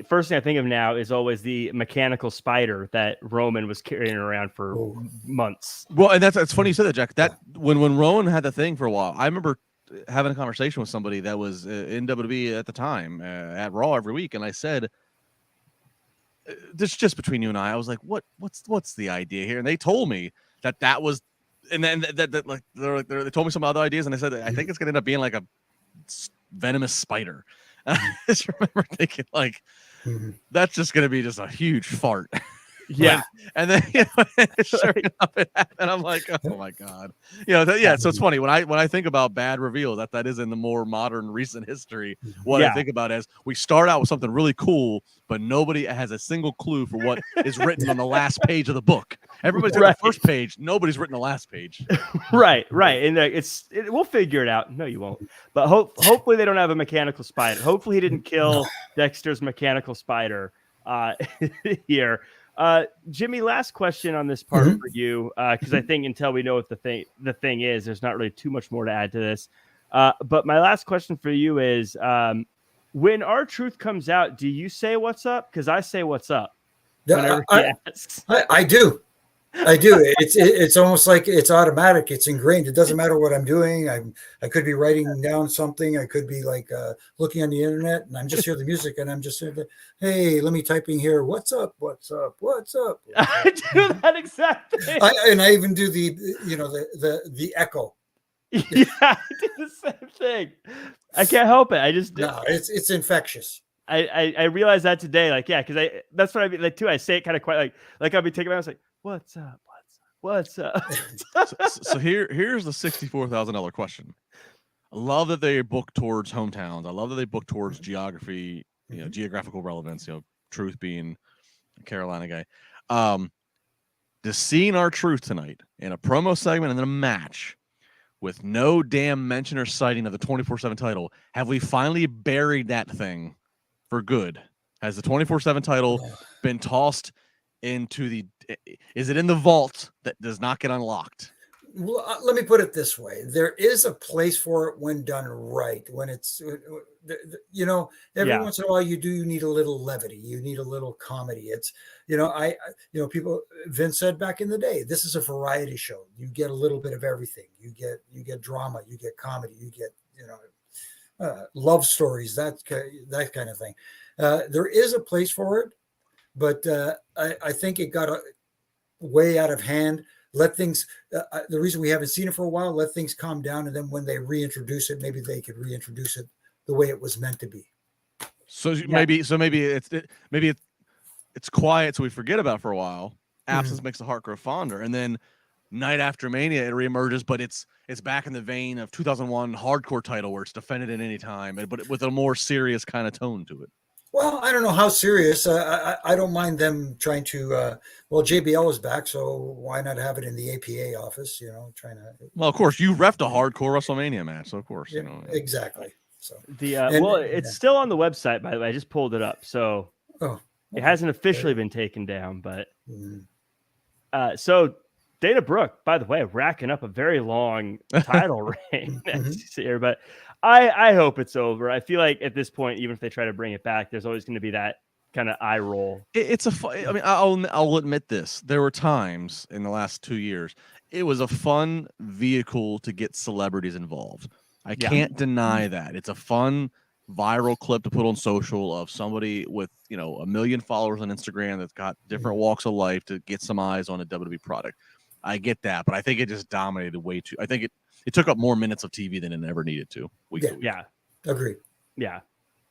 S1: first thing I think of now is always the mechanical spider that Roman was carrying around for months.
S2: Well, and that's funny you said that, Jack. That when Roman had the thing for a while, I remember having a conversation with somebody that was in WWE at the time at Raw every week, and I said, "This is just between you and I." I was like, "What's the idea here?" And they told me that was, and then they told me some other ideas, and I said, "I think it's going to end up being like a venomous spider." I just remember thinking, that's just going to be just a huge fart.
S1: Yeah.
S2: And then sure enough, it happened. I'm like, oh my God. So it's funny when I think about bad reveals, that is in the more modern recent history. What I think about is we start out with something really cool, but nobody has a single clue for what is written on the last page of the book. Everybody's on the first page, nobody's written the last page.
S1: Right. And we'll figure it out. No, you won't. But hopefully they don't have a mechanical spider. Hopefully he didn't kill Dexter's mechanical spider here. Jimmy, last question on this part for you, because I think until we know what the thing is, there's not really too much more to add to this. But my last question for you is, when R-Truth comes out, do you say what's up? Because I say what's up whenever he asks.
S3: I do. It's almost like it's automatic. It's ingrained. It doesn't matter what I'm doing. I could be writing down something. I could be looking on the internet, and I'm just hearing the music, and I'm just saying, "Hey, let me type in here. What's up? What's up? What's up?"
S1: I do that exact thing.
S3: I even do the echo.
S1: Yeah, I do the same thing. I can't help it.
S3: No, it's infectious.
S1: I realized that today. Like, yeah, because that's what I mean. Like, too. I say it kind of quite like I'll be taking. I was like, what's up? What's up?
S2: So here's the $64,000 question. I love that they book towards hometowns. I love that they book towards geography, geographical relevance. Truth being a Carolina guy. Does seeing R-Truth tonight in a promo segment and then a match with no damn mention or citing of the 24/7 title, have we finally buried that thing for good? Has the 24/7 title been tossed into the? Is it in the vault that does not get unlocked?
S3: Well, let me put it this way. There is a place for it when done right. When it's, every once in a while you need a little levity. You need a little comedy. It's, people, Vince said back in the day, this is a variety show. You get a little bit of everything. You get drama, you get comedy, you get, love stories, that kind of thing. There is a place for it, but I think it got way out of hand. Let things, the reason we haven't seen it for a while, let things calm down. And then when they reintroduce it, maybe they could reintroduce it the way it was meant to be.
S2: So maybe it's quiet. So we forget about it for a while. Absence makes the heart grow fonder. And then night after Mania, it reemerges, but it's back in the vein of 2001 hardcore title where it's defended at any time, but with a more serious kind of tone to it.
S3: Well, I don't know how serious. I don't mind them trying to. JBL is back, so why not have it in the APA office? Trying to.
S2: Well, of course, you refed a hardcore WrestleMania match, so of course,
S3: exactly. So
S1: it's still on the website, by the way. I just pulled it up, so it hasn't officially been taken down, but so Dana Brooke, by the way, racking up a very long title reign here, but. I hope it's over. I feel like at this point, even if they try to bring it back, there's always going to be that kind of eye roll.
S2: I'll admit this. There were times in the last 2 years, it was a fun vehicle to get celebrities involved. I can't deny that. It's a fun viral clip to put on social of somebody with, 1 million followers on Instagram that's got different walks of life to get some eyes on a WWE product. I get that, but I think it just dominated way too. I think it took up more minutes of TV than it ever needed to.
S3: Yeah, agreed.
S1: Yeah.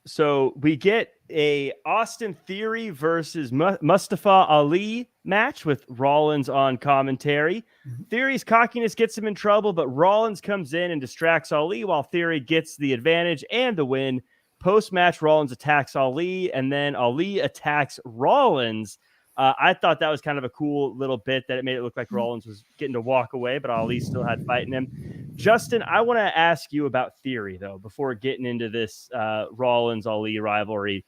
S1: So we get a Austin Theory versus Mustafa Ali match with Rollins on commentary. Theory's cockiness gets him in trouble, but Rollins comes in and distracts Ali while Theory gets the advantage and the win. Post-match, Rollins attacks Ali, and then Ali attacks Rollins. I thought that was kind of a cool little bit that it made it look like Rollins was getting to walk away, but Ali still had fighting him. Justin, I want to ask you about Theory, though, before getting into this Rollins-Ali rivalry.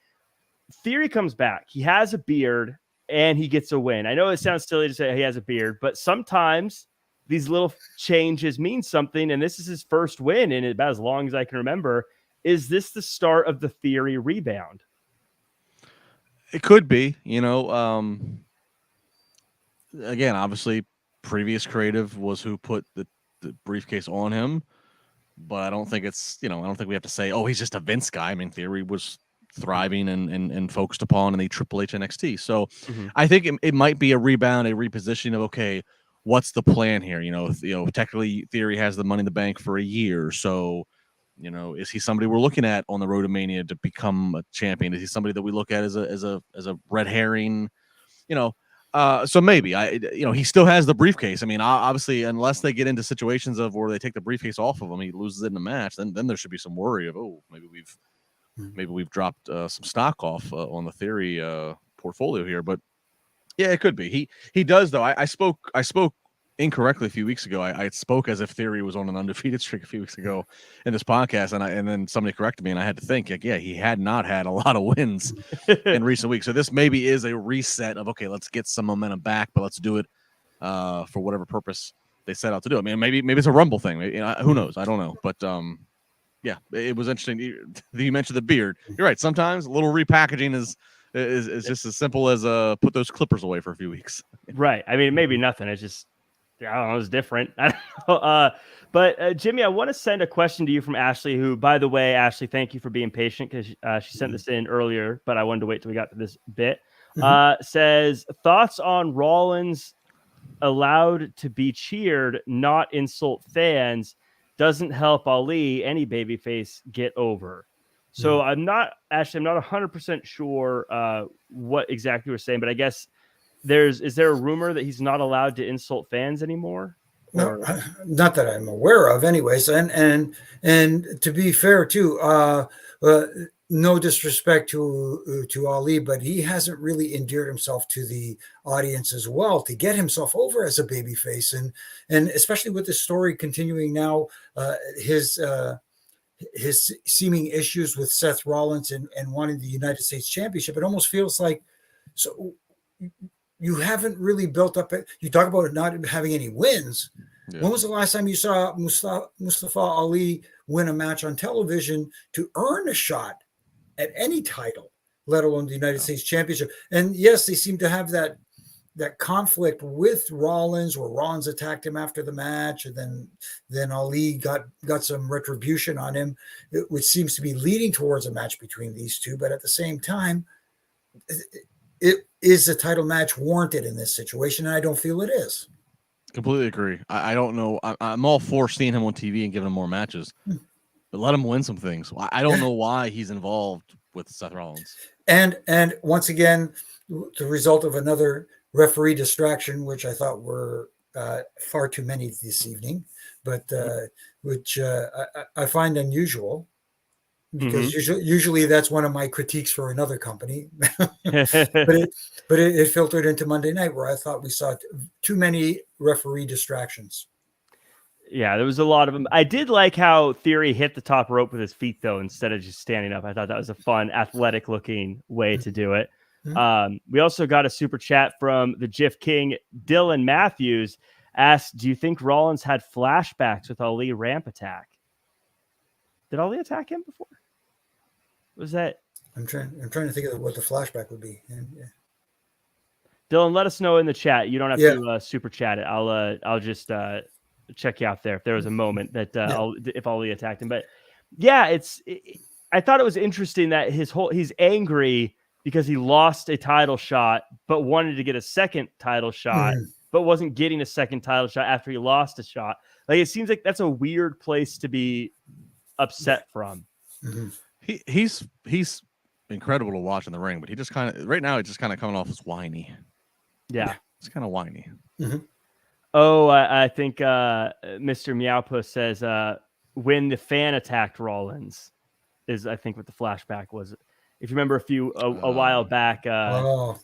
S1: Theory comes back. He has a beard, and he gets a win. I know it sounds silly to say he has a beard, but sometimes these little changes mean something, and this is his first win in about as long as I can remember. Is this the start of the Theory rebound?
S2: It could be, again, obviously previous creative was who put the briefcase on him, but I don't think it's, I don't think we have to say, oh, he's just a Vince guy. I mean, Theory was thriving and focused upon in the Triple H NXT. So I think it might be a rebound, a repositioning of, okay, what's the plan here? Technically Theory has the Money in the Bank for a year. So, is he somebody we're looking at on the road to Mania to become a champion? Is he somebody that we look at as a red herring? So maybe he still has the briefcase. I mean, obviously, unless they get into situations of where they take the briefcase off of him, he loses it in the match. Then there should be some worry of maybe we've dropped some stock off on the Theory portfolio here. But yeah, it could be. He does though. I spoke incorrectly a few weeks ago. I spoke as if Theory was on an undefeated streak a few weeks ago in this podcast, and then somebody corrected me, and I had to think, he had not had a lot of wins in recent weeks. So this maybe is a reset of, okay, let's get some momentum back, but let's do it for whatever purpose they set out to do. I mean, maybe it's a Rumble thing. Who knows? I don't know. But it was interesting. You mentioned the beard. You're right. Sometimes a little repackaging is just as simple as put those clippers away for a few weeks.
S1: Right. I mean, maybe nothing. It's just, I don't know, it's different. I don't know. But Jimmy, I want to send a question to you from Ashley, who, by the way, Ashley, thank you for being patient because she sent this in earlier, but I wanted to wait till we got to this bit. Says, thoughts on Rollins allowed to be cheered, not insult fans, doesn't help Ali, any babyface, get over. So I'm not 100% sure what exactly we're saying, but I guess is there a rumor that he's not allowed to insult fans anymore?
S3: No, not that I'm aware of, anyways. And to be fair too, no disrespect to Ali, but he hasn't really endeared himself to the audience as well to get himself over as a babyface, and especially with the story continuing now, his seeming issues with Seth Rollins and wanting the United States Championship. It almost feels like so. You haven't really built up. You talk about not having any wins. Yeah. When was the last time you saw Mustafa Ali win a match on television to earn a shot at any title, let alone the United States Championship? And yes, they seem to have that conflict with Rollins, where Rollins attacked him after the match, and then Ali got some retribution on him, which seems to be leading towards a match between these two. But at the same time, is a title match warranted in this situation? And I don't feel it is.
S2: Completely agree. I don't know. I'm all for seeing him on TV and giving him more matches, but let him win some things. I don't know why he's involved with Seth Rollins. And
S3: once again, the result of another referee distraction, which I thought were far too many this evening, but which I find unusual. Because usually that's one of my critiques for another company, but it filtered into Monday night, where I thought we saw too many referee distractions.
S1: Yeah, there was a lot of them. I did like how Theory hit the top rope with his feet, though, instead of just standing up. I thought that was a fun, athletic-looking way to do it. We also got a super chat from the GIF King, Dylan Matthews, asked, do you think Rollins had flashbacks with Ali ramp attack? Did Ali attack him before? Was that?
S3: I'm trying to think of what the flashback would be. Yeah.
S1: Dylan, let us know in the chat. You don't have to super chat it. I'll just check you out there if there was a moment that if Ali attacked him. But yeah, I thought it was interesting that he's angry because he lost a title shot, but wanted to get a second title shot, but wasn't getting a second title shot after he lost a shot. Like, it seems like that's a weird place to be upset from.
S2: He's incredible to watch in the ring, but he just kind of right now it's just kind of coming off as whiny.
S1: Yeah,
S2: it's kind of whiny.
S1: Oh, I think Mr. Meowpuss says when the fan attacked Rollins is, I think, what the flashback was. If you remember a while back,
S3: guy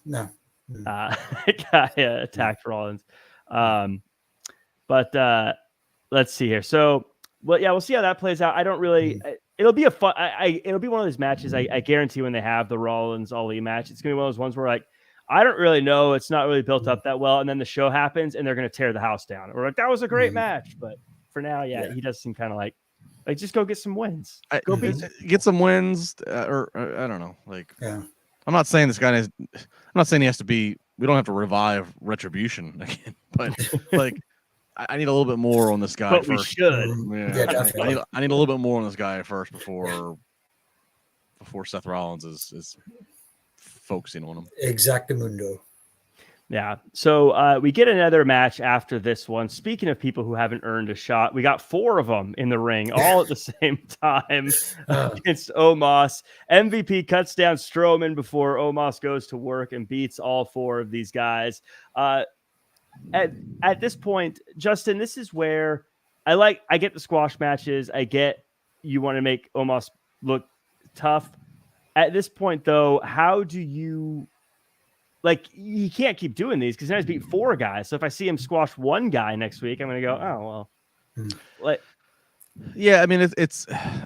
S1: attacked Rollins. But let's see here. So, well, yeah, we'll see how that plays out. I don't really. It'll be a fun. It'll be one of those matches. I guarantee when they have the Rollins Ali match, it's gonna be one of those ones where, like, I don't really know. It's not really built up that well, and then the show happens, and they're gonna tear the house down. We're like, that was a great match, but for now, he does seem kind of like just go get some wins.
S2: Get some wins, or I don't know. Like, I'm not saying this guy is. I'm not saying he has to be. We don't have to revive Retribution again, but like. I need a little bit more on this guy
S1: but
S2: first.
S1: We should.
S2: I need a little bit more on this guy first before Seth Rollins is focusing on him.
S3: Exactamundo.
S1: Yeah. So we get another match after this one. Speaking of people who haven't earned a shot, we got 4 of them in the ring all at the same time against Omos. MVP cuts down Strowman before Omos goes to work and beats all 4 of these guys. At this point, Justin, this is where I get the squash matches. I get you want to make Omos look tough. At this point, though, how do you he can't keep doing these because now he's beat 4 guys. So if I see him squash 1 guy next week, I'm going to go, oh, well.
S2: Yeah, I mean,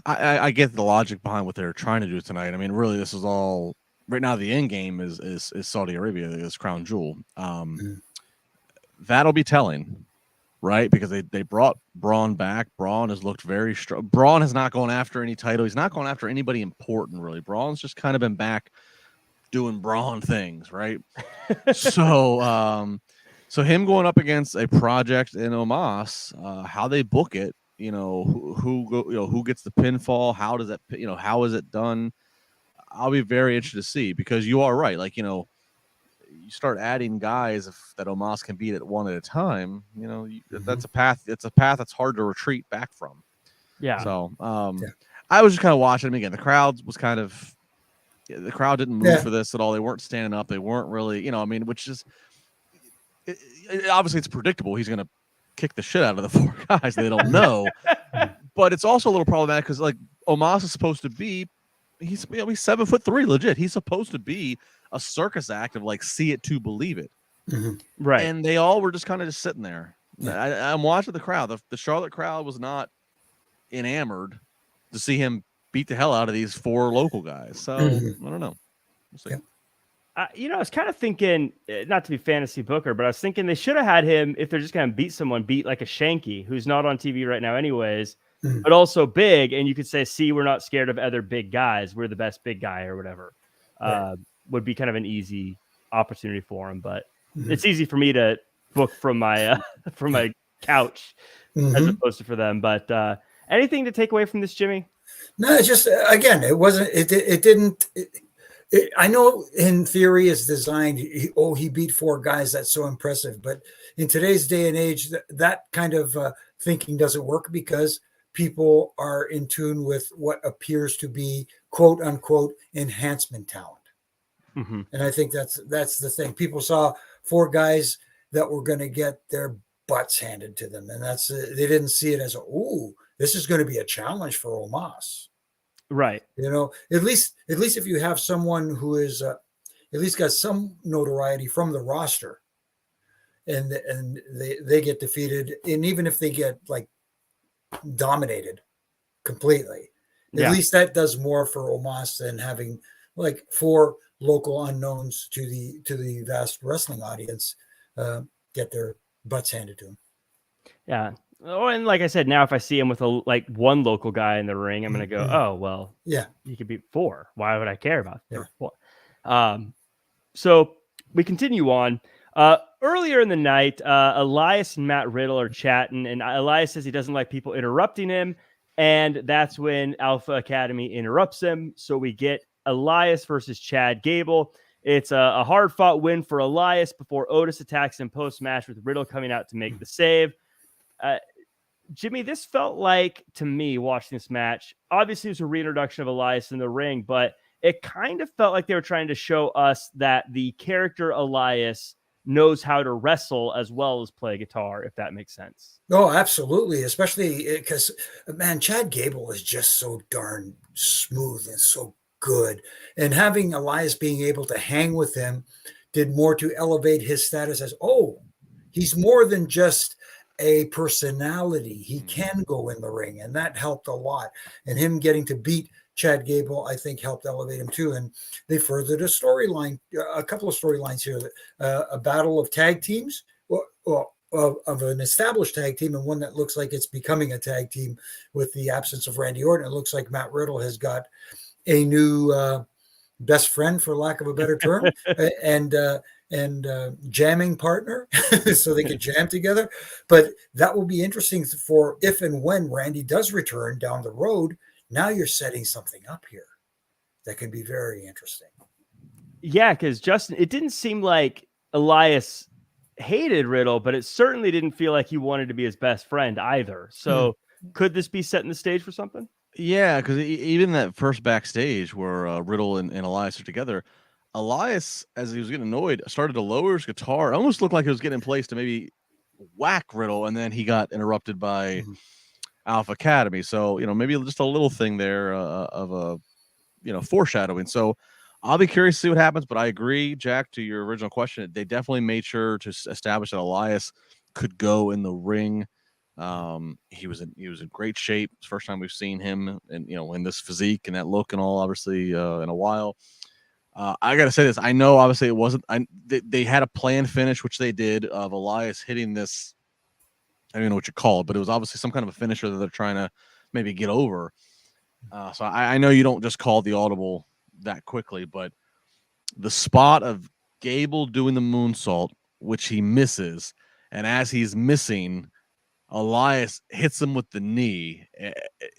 S2: I get the logic behind what they're trying to do tonight. I mean, really, this is all right now. The end game is Saudi Arabia, is crown jewel. That'll be telling, right? Because they brought Braun back. Braun has looked very strong. Braun has not gone after any title. He's not gone after anybody important, really. Braun's just kind of been back doing Braun things, right? So him going up against a project in Omos, how they book it, who gets the pinfall, how does that, how is it done? I'll be very interested to see, because you are right. Like, you start adding guys that Omos can beat at one at a time, that's a path. It's a path that's hard to retreat back from.
S1: Yeah.
S2: So I was just kind of watching him again. The crowd was kind of, the crowd didn't move for this at all. They weren't standing up. They weren't really, I mean, which is, obviously it's predictable. He's going to kick the shit out of the 4 guys. They don't know. But it's also a little problematic because, like, Omos is supposed to be, he's 7'3", legit. He's supposed to be a circus act of, like, see it to believe it.
S1: Right.
S2: And they all were just kind of just sitting there. I'm watching the crowd. The Charlotte crowd was not enamored to see him beat the hell out of these 4 local guys. So I don't know. We'll see.
S1: I was kind of thinking, not to be fantasy booker, but I was thinking they should have had him, if they're just going to beat someone, beat like a Shanky, who's not on TV right now anyways, but also big. And you could say, see, we're not scared of other big guys. We're the best big guy or whatever. Would be kind of an easy opportunity for him. But it's easy for me to book from my couch as opposed to for them. But anything to take away from this, Jimmy?
S3: No, it's just, again, it wasn't, it didn't. I know in theory it's designed, he beat 4 guys, that's so impressive. But in today's day and age, that kind of thinking doesn't work because people are in tune with what appears to be quote unquote enhancement talent. And I think that's the thing. People saw 4 guys that were going to get their butts handed to them. And they didn't see it as, this is going to be a challenge for Omos.
S1: Right.
S3: At least if you have someone who is at least got some notoriety from the roster and they get defeated, and even if they get like dominated completely, at least that does more for Omos than having like 4 local unknowns to the vast wrestling audience get their butts handed to them.
S1: Yeah. Oh, and like I said, now if I see him with one local guy in the ring, I'm going to go, oh, well, he could beat 4. Why would I care about 4? So we continue on. Earlier in the night, Elias and Matt Riddle are chatting, and Elias says he doesn't like people interrupting him, and that's when Alpha Academy interrupts him. So we get Elias versus Chad Gable. It's a hard-fought win for Elias before Otis attacks him post-match with Riddle coming out to make the save. Jimmy, this felt like, to me, watching this match, obviously it was a reintroduction of Elias in the ring, but it kind of felt like they were trying to show us that the character Elias knows how to wrestle as well as play guitar, if that makes sense.
S3: Oh, absolutely. Especially because, man, Chad Gable is just so darn smooth and so good. And having Elias being able to hang with him did more to elevate his status as, he's more than just a personality. He can go in the ring, and that helped a lot. And him getting to beat Chad Gable, I think, helped elevate him too. And they furthered a couple of storylines here. A battle of tag teams, of an established tag team, and one that looks like it's becoming a tag team with the absence of Randy Orton. It looks like Matt Riddle has got a new best friend, for lack of a better term, and jamming partner, so they could jam together. But that will be interesting for if and when Randy does return down the road. Now you're setting something up here that could be very interesting. Yeah,
S1: because Justin, it didn't seem like Elias hated Riddle, but it certainly didn't feel like he wanted to be his best friend either. So could this be setting the stage for something?
S2: Yeah, because even that first backstage where Riddle and Elias are together, Elias, as he was getting annoyed, started to lower his guitar. It almost looked like he was getting in place to maybe whack Riddle, and then he got interrupted by Alpha Academy. So, maybe just a little thing there of a, foreshadowing. So I'll be curious to see what happens, but I agree, Jack, to your original question. They definitely made sure to establish that Elias could go in the ring. He was in great shape. It's the first time we've seen him and, in this physique and that look and all, obviously, in a while. I got to say this. I know, obviously, it wasn't. They had a planned finish, which they did, of Elias hitting this. I don't even know what you call it, but it was obviously some kind of a finisher that they're trying to maybe get over. So I know you don't just call the audible that quickly, but the spot of Gable doing the moonsault, which he misses, and as he's missing, Elias hits him with the knee.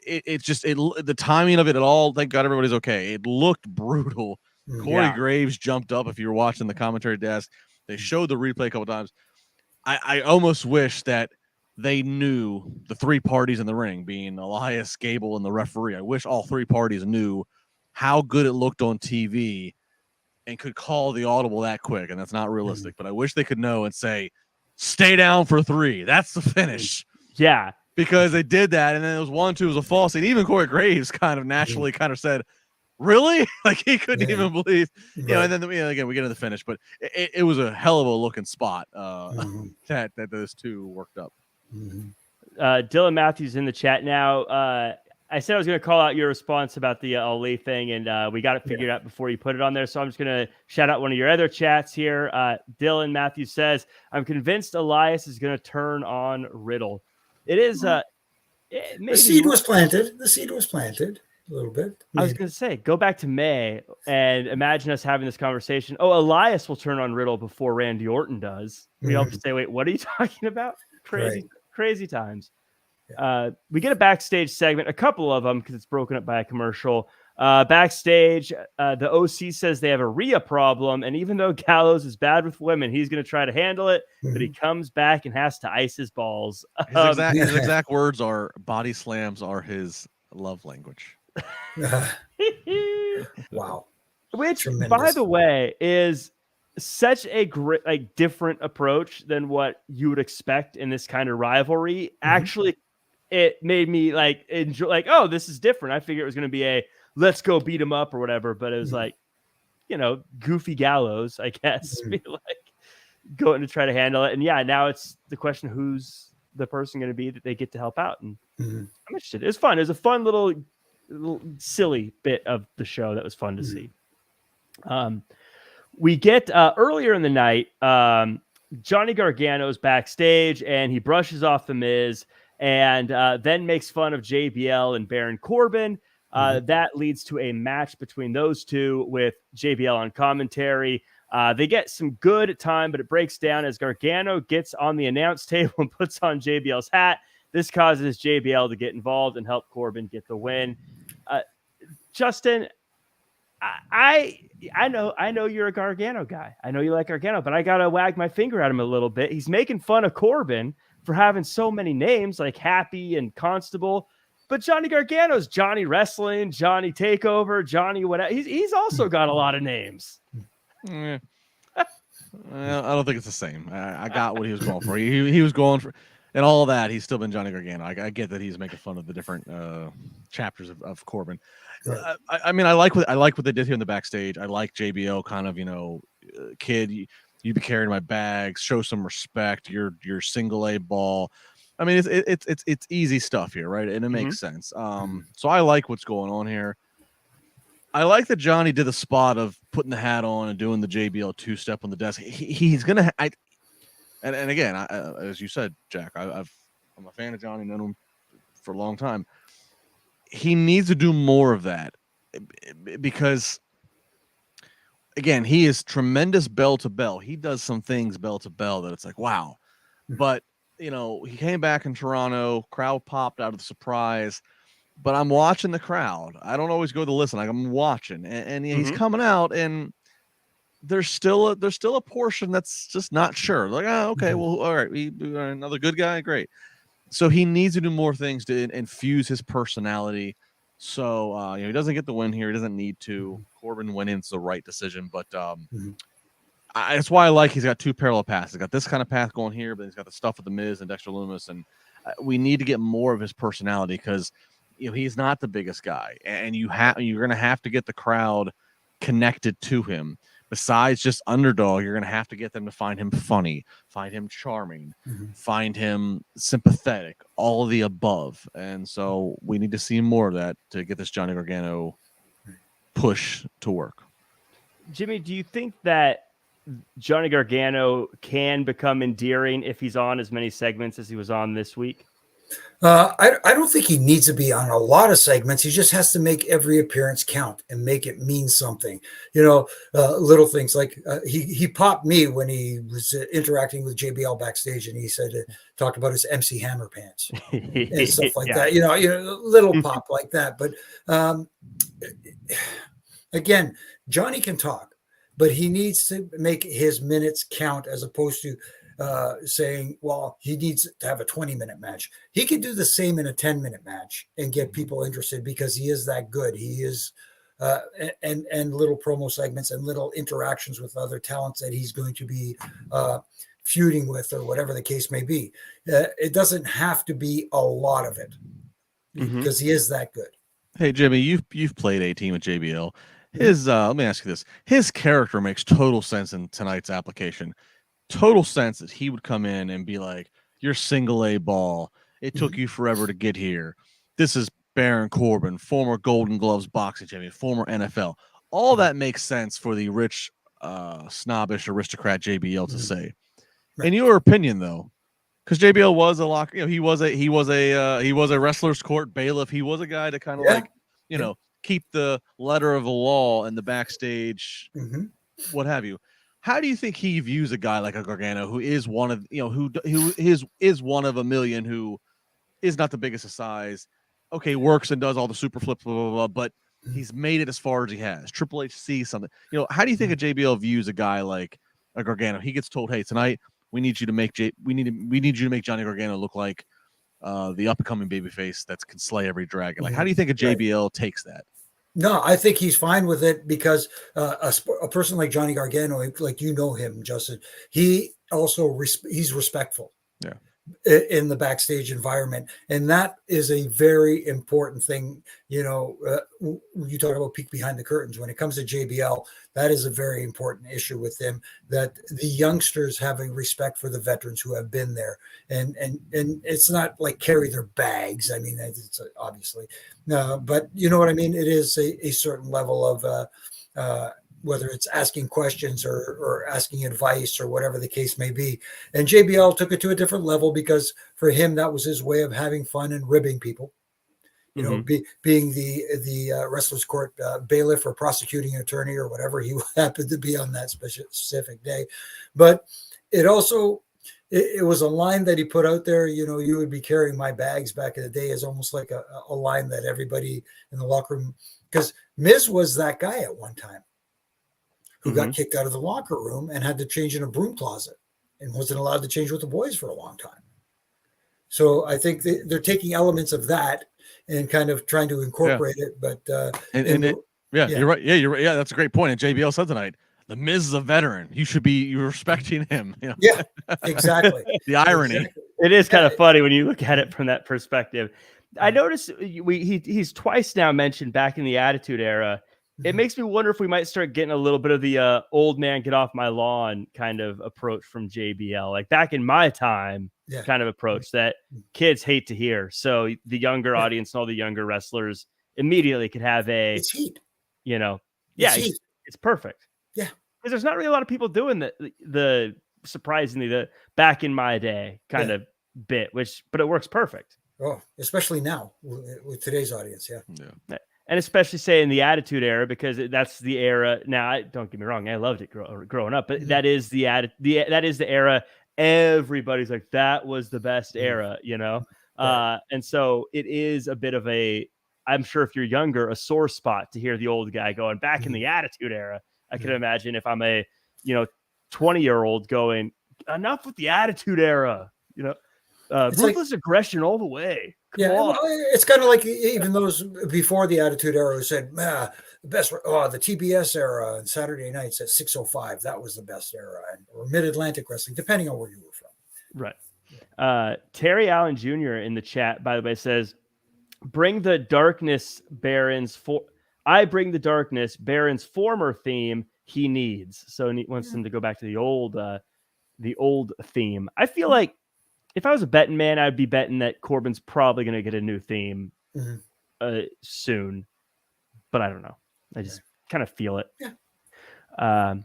S2: The timing of it at all. Thank God everybody's okay. It looked brutal. Corey Graves jumped up. If you were watching the commentary desk, they showed the replay a couple times. I almost wish that they knew the three parties in the ring, being Elias, Gable, and the referee. I wish all three parties knew how good it looked on TV and could call the audible that quick. And that's not realistic, but I wish they could know and say, stay down for 3. That's the finish.
S1: Yeah.
S2: Because they did that. And then it was 1-2 was a false. And even Corey Graves kind of naturally kind of said, really? Like he couldn't even believe, you know, and then again, we get to the finish, but it was a hell of a looking spot that those two worked up.
S1: Dylan Matthews in the chat now. I said I was going to call out your response about the Ali thing, and we got it figured out before you put it on there. So I'm just going to shout out one of your other chats here. Dylan Matthews says, I'm convinced Elias is going to turn on Riddle. It is the
S3: seed was planted. The seed was planted a little bit.
S1: I was going to say, go back to May and imagine us having this conversation. Oh, Elias will turn on Riddle before Randy Orton does. We all say, wait, what are you talking about? Crazy times. Yeah. We get a backstage segment, a couple of them because it's broken up by a commercial. Backstage, the OC says they have a Rhea problem, and even though Gallows is bad with women, he's going to try to handle it, but he comes back and has to ice his balls.
S2: His exact words are, body slams are his love language.
S3: Wow.
S1: Which, by the way, is such a great, different approach than what you would expect in this kind of rivalry. Actually, it made me enjoy, oh, this is different. I figured it was going to be a let's go beat him up or whatever, but it was goofy Gallows, I guess, going to try to handle it. And now it's the question, who's the person going to be that they get to help out? And I'm interested. It was fun. It was a fun little silly bit of the show that was fun to see. We get earlier in the night, Johnny Gargano's backstage and he brushes off The Miz and then makes fun of JBL and Baron Corbin. That leads to a match between those two with JBL on commentary. They get some good time, but it breaks down as Gargano gets on the announce table and puts on JBL's hat. This causes JBL to get involved and help Corbin get the win. Justin, I know you're a Gargano guy. I know you like Gargano, but I got to wag my finger at him a little bit. He's making fun of Corbin for having so many names like Happy and Constable. But Johnny Gargano's Johnny Wrestling, Johnny Takeover, Johnny whatever. He's also got a lot of names.
S2: I don't think it's the same. I got what he was going for. He was going for, and all of that. He's still been Johnny Gargano. I get that he's making fun of the different chapters of Corbin. Right. I mean, I like what they did here in the backstage. I like JBL kind of, kid, you be carrying my bags, show some respect. You're single A ball. I mean, it's easy stuff here, right? And it makes sense. So I like what's going on here. I like that Johnny did the spot of putting the hat on and doing the JBL 2-step on the desk. He's gonna. And again, as you said, Jack, I'm a fan of Johnny. Known him for a long time. He needs to do more of that because, again, he is tremendous bell to bell. He does some things bell to bell that it's like, wow. But, he came back in Toronto, crowd popped out of the surprise, but I'm watching the crowd. I don't always go to listen. I'm watching and he's coming out and there's still a portion that's just not sure. Like, oh, okay, well, all right. Another good guy. Great. So he needs to do more things to infuse his personality. So he doesn't get the win here. He doesn't need to. Corbin went in. It's the right decision. But that's why I like he's got two parallel paths. He's got this kind of path going here, but he's got the stuff with the Miz and Dexter Lumis. And we need to get more of his personality because he's not the biggest guy, and you're going to have to get the crowd connected to him. Besides just underdog, you're going to have to get them to find him funny, find him charming, find him sympathetic, all of the above. And so we need to see more of that to get this Johnny Gargano push to work.
S1: Jimmy, do you think that Johnny Gargano can become endearing if he's on as many segments as he was on this week?
S3: I don't think he needs to be on a lot of segments. He just has to make every appearance count and make it mean something. Little things like he popped me when he was interacting with JBL backstage, and he said talked about his MC Hammer pants and stuff like that. Little pop like that. But again, Johnny can talk, but he needs to make his minutes count as opposed to saying, well, he needs to have a 20-minute match. He could do the same in a 10-minute match and get people interested because he is that good. He is, and little promo segments and little interactions with other talents that he's going to be feuding with or whatever the case may be. It doesn't have to be a lot of it because he is that good.
S2: Hey, Jimmy, you've played a team at JBL. His let me ask you this. His character makes total sense in tonight's application. Total sense that he would come in and be like, you're single A ball. It took you forever to get here. This is Baron Corbin, former Golden Gloves boxing champion, former NFL. All that makes sense for the rich, snobbish aristocrat JBL to say. In your opinion, though, because JBL was a locker, he was a wrestler's court bailiff. He was a guy to kind of keep the letter of the law in the backstage, what have you. How do you think he views a guy like a Gargano, who is one of who is one of a million, who is not the biggest of size, okay, works and does all the super flips, blah blah blah, but he's made it as far as he has. Triple H sees something. How do you think a JBL views a guy like a Gargano? He gets told, hey, tonight we need you to make we need you to make Johnny Gargano look like the up and coming babyface that can slay every dragon. Like, how do you think a JBL takes that?
S3: No, I think he's fine with it because a person like Johnny Gargano, like him, Justin, he also he's respectful in the backstage environment. And that is a very important thing. You talk about peek behind the curtains. When it comes to JBL, that is a very important issue with him, that the youngsters having respect for the veterans who have been there. And it's not like carry their bags. I mean, it's obviously, but you know what I mean? It is a certain level of, whether it's asking questions or asking advice or whatever the case may be. And JBL took it to a different level because for him, that was his way of having fun and ribbing people, being the wrestler's court bailiff or prosecuting attorney or whatever he happened to be on that specific day. But it also, it was a line that he put out there, you would be carrying my bags back in the day, is almost like a line that everybody in the locker room, because Miz was that guy at one time who got kicked out of the locker room and had to change in a broom closet and wasn't allowed to change with the boys for a long time. So I think they're taking elements of that and kind of trying to incorporate it. But
S2: you're right. Yeah, you're right. Yeah, that's a great point. And JBL said tonight, the Miz is a veteran. You're respecting him.
S3: Yeah, exactly.
S2: The irony.
S3: Exactly.
S1: It is kind of funny when you look at it from that perspective. I noticed he's twice now mentioned back in the Attitude Era. It makes me wonder if we might start getting a little bit of the old man get off my lawn kind of approach from JBL, like back in my time kind of approach that kids hate to hear. So the younger audience and all the younger wrestlers immediately could have
S3: it's heat.
S1: It's perfect.
S3: Yeah.
S1: Because there's not really a lot of people doing the surprisingly the back in my day kind of bit, but it works perfect.
S3: Oh, especially now with today's audience. Yeah.
S1: And especially say in the Attitude Era, because that's the era. Now, don't get me wrong, I loved it growing up, but that is the era. Everybody's like, that was the best era, and so it is a bit of I'm sure if you're younger, a sore spot to hear the old guy going back in the Attitude Era. I can imagine if I'm a 20-year-old going, enough with the Attitude Era, ruthless aggression all the way. Come on.
S3: It's kind of like even those before the Attitude Era who said, the best, the TBS era and Saturday nights at 6:05, that was the best era, or Mid-Atlantic Wrestling, depending on where you were from.
S1: Right. Terry Allen Jr. in the chat, by the way, says, bring the darkness, Baron's I bring the darkness, Baron's former theme he needs. So he wants them to go back to the old theme. I feel like if I was a betting man, I'd be betting that Corbin's probably going to get a new theme soon, but I don't know. I just kind of feel it.
S3: Yeah.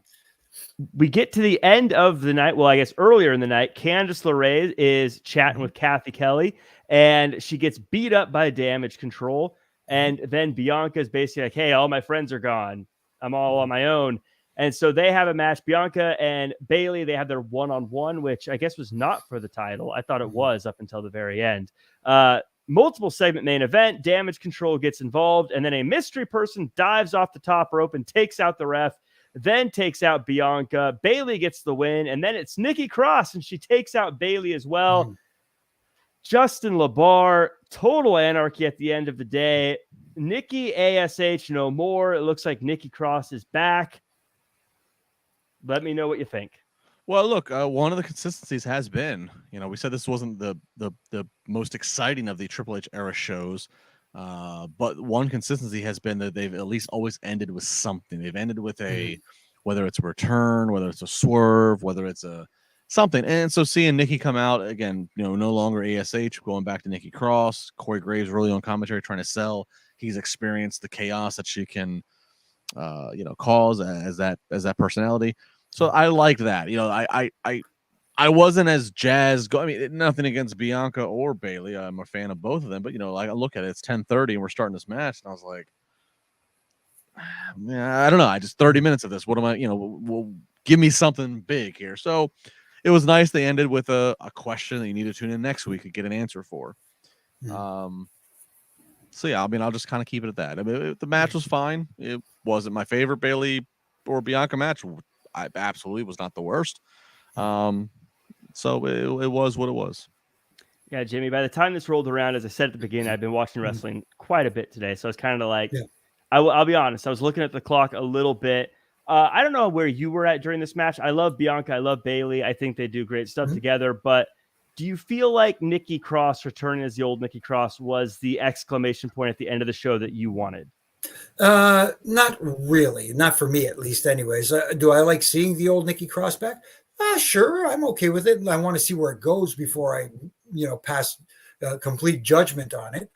S1: We get to the end of the night. Well, I guess earlier in the night, Candice LeRae is chatting with Kathy Kelly, and she gets beat up by Damage Control. And then Bianca is basically like, hey, all my friends are gone. I'm all on my own. And so they have a match. Bianca and Bayley, they have their one-on-one, which I guess was not for the title. I thought it was up until the very end. Multiple segment main event. Damage Control gets involved, and then a mystery person dives off the top rope and takes out the ref. then takes out Bianca. Bayley gets the win, and then it's Nikki Cross, and she takes out Bayley as well. Justin LaBar, total anarchy at the end of the day. Nikki ASH no more. It looks like Nikki Cross is back. Let me know what you think.
S2: Well, look, one of the consistencies has been, we said this wasn't the most exciting of the Triple H era shows, but one consistency has been that they've at least always ended with something. They've ended with whether it's a return, whether it's a swerve, whether it's a something. And so seeing Nikki come out again, no longer ASH, going back to Nikki Cross, Corey Graves really on commentary trying to sell. He's experienced the chaos that she can, cause as that personality. So I like that. I wasn't as jazzed. Nothing against Bianca or Bayley. I'm a fan of both of them. But I look at it. It's 10:30 and we're starting this match, and I was like, I don't know. I just 30 minutes of this. What am I? Well, give me something big here. So it was nice. They ended with a question that you need to tune in next week and get an answer for. So yeah, I'll just kind of keep it at that. The match was fine. It wasn't my favorite Bayley or Bianca match. I absolutely was not the worst. So it was what it was.
S1: Yeah, Jimmy, by the time this rolled around, as I said at the beginning, I've been watching wrestling quite a bit today. So it's kind of like, I'll be honest, I was looking at the clock a little bit. I don't know where you were at during this match. I love Bianca. I love Bayley. I think they do great stuff together. But do you feel like Nikki Cross returning as the old Nikki Cross was the exclamation point at the end of the show that you wanted?
S3: Not really. Not for me, at least anyways. Do I like seeing the old Nikki Cross back? Sure. I'm okay with it. And I want to see where it goes before I, pass complete judgment on it.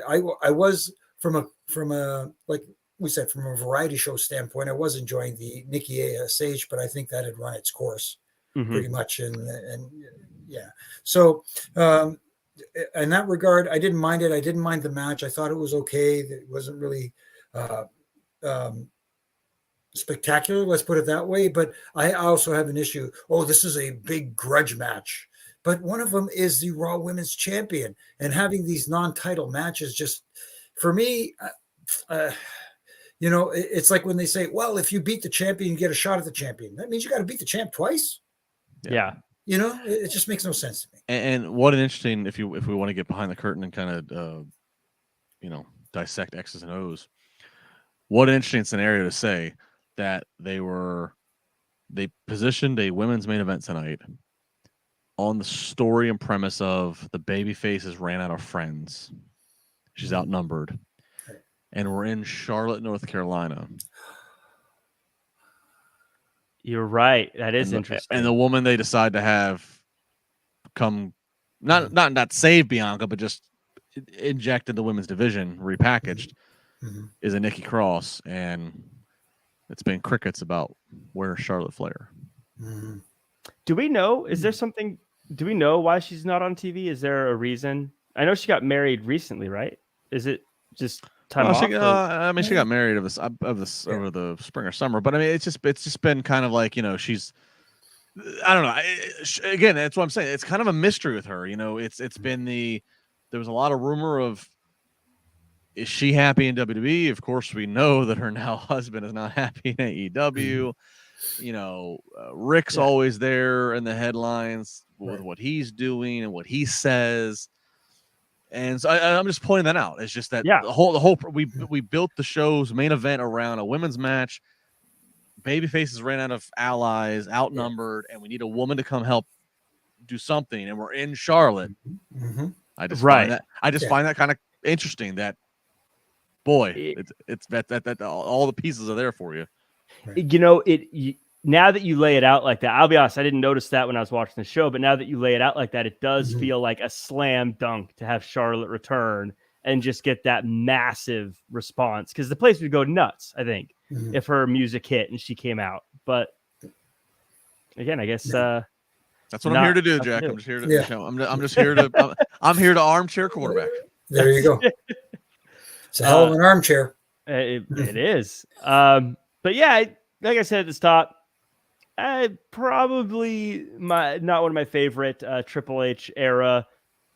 S3: I was from a, like we said, from a variety show standpoint, I was enjoying the Nikki ASH, but I think that had run its course pretty much. And yeah. So, in that regard, I didn't mind it. I didn't mind the match. I thought it was okay. It wasn't really spectacular, let's put it that way. But I also have an issue. This is a big grudge match. But one of them is the Raw Women's Champion. And having these non-title matches just, for me, it's like when they say, well, if you beat the champion, you get a shot at the champion. That means you got to beat the champ twice.
S1: Yeah.
S3: It just makes no sense to me.
S2: And what an interesting, if we want to get behind the curtain and kind of, dissect X's and O's, what an interesting scenario to say that they positioned a women's main event tonight on the story and premise of the baby faces ran out of friends. She's outnumbered. And we're in Charlotte, North Carolina.
S1: You're right. That is interesting.
S2: And the woman they decide to have come, not save Bianca, but just inject in the women's division, repackaged, is a Nikki Cross. And it's been crickets about where's Charlotte Flair.
S1: Do we know? Is there something? Do we know why she's not on TV? Is there a reason? I know she got married recently, right? Is it just time off?
S2: She got married over the spring or summer, but it's just been kind of like she's. I don't know. Again, that's what I'm saying. It's kind of a mystery with her. It's been there was a lot of rumor of, is she happy in WWE? Of course, we know that her now husband is not happy in AEW. Rick's always there in the headlines with what he's doing and what he says. And so I'm just pointing that out. It's just that the whole we built the show's main event around a women's match. Babyfaces ran out of allies, outnumbered, and we need a woman to come help do something. And we're in Charlotte. I just find that kind of interesting. That it's that all the pieces are there for you.
S1: Now that you lay it out like that, I'll be honest, I didn't notice that when I was watching the show, but now that you lay it out like that, it does feel like a slam dunk to have Charlotte return and just get that massive response, because the place would go nuts, I think, if her music hit and she came out. But again, I guess
S2: that's what I'm here to do, Jack. I'm just here to I'm just here to I'm here to armchair quarterback.
S3: There you go. It's a hell of an armchair.
S1: It is. But yeah, like I said at the top, probably not one of my favorite Triple H era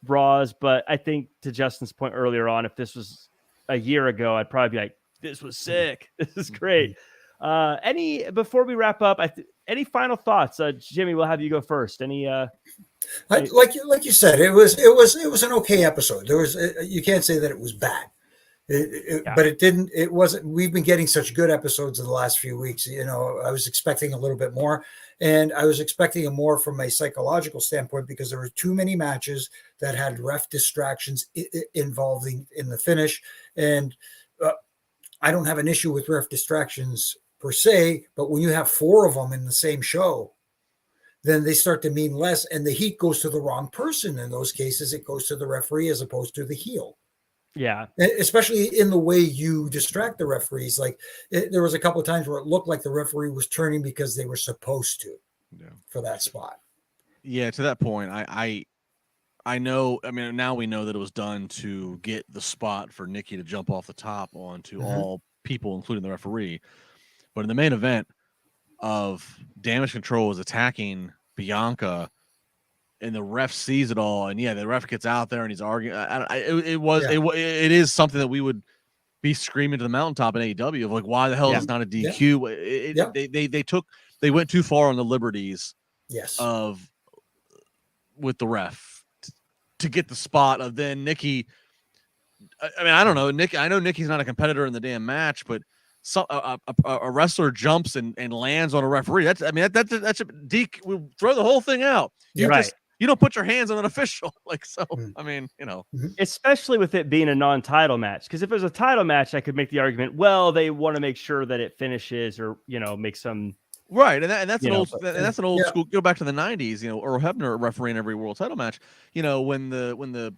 S1: Raws, but I think to Justin's point earlier on, if this was a year ago, I'd probably be like, this was sick. This is great. Before we wrap up, any final thoughts? Jimmy, we'll have you go first.
S3: Like you said, it was an okay episode. You can't say that it was bad. But it wasn't. We've been getting such good episodes in the last few weeks. I was expecting a little bit more, and I was expecting more from a psychological standpoint because there were too many matches that had ref distractions involving in the finish. And I don't have an issue with ref distractions per se, but when you have 4 of them in the same show, then they start to mean less, and the heat goes to the wrong person. In those cases, it goes to the referee as opposed to the heel.
S1: Yeah.
S3: Especially in the way you distract the referees. Like there was a couple of times where it looked like the referee was turning because they were supposed to for that spot.
S2: Yeah. To that point, I know, now we know that it was done to get the spot for Nikki to jump off the top onto all people, including the referee. But in the main event of Damage Control was attacking Bianca, and the ref sees it all, and the ref gets out there and he's arguing. It is something that we would be screaming to the mountaintop in AEW of like, why the hell is not a DQ? They went too far on the liberties with the ref to get the spot of then Nikki. I don't know, Nick. I know Nikki's not a competitor in the damn match, but a wrestler jumps and lands on a referee. That's a DQ. We'll throw the whole thing out. You don't put your hands on an official.
S1: Especially with it being a non-title match. Because if it was a title match, I could make the argument, well, they want to make sure that it finishes or, make some.
S2: Right. And that's an old school. Go back to the 90s, Earl Hebner refereeing every world title match, when the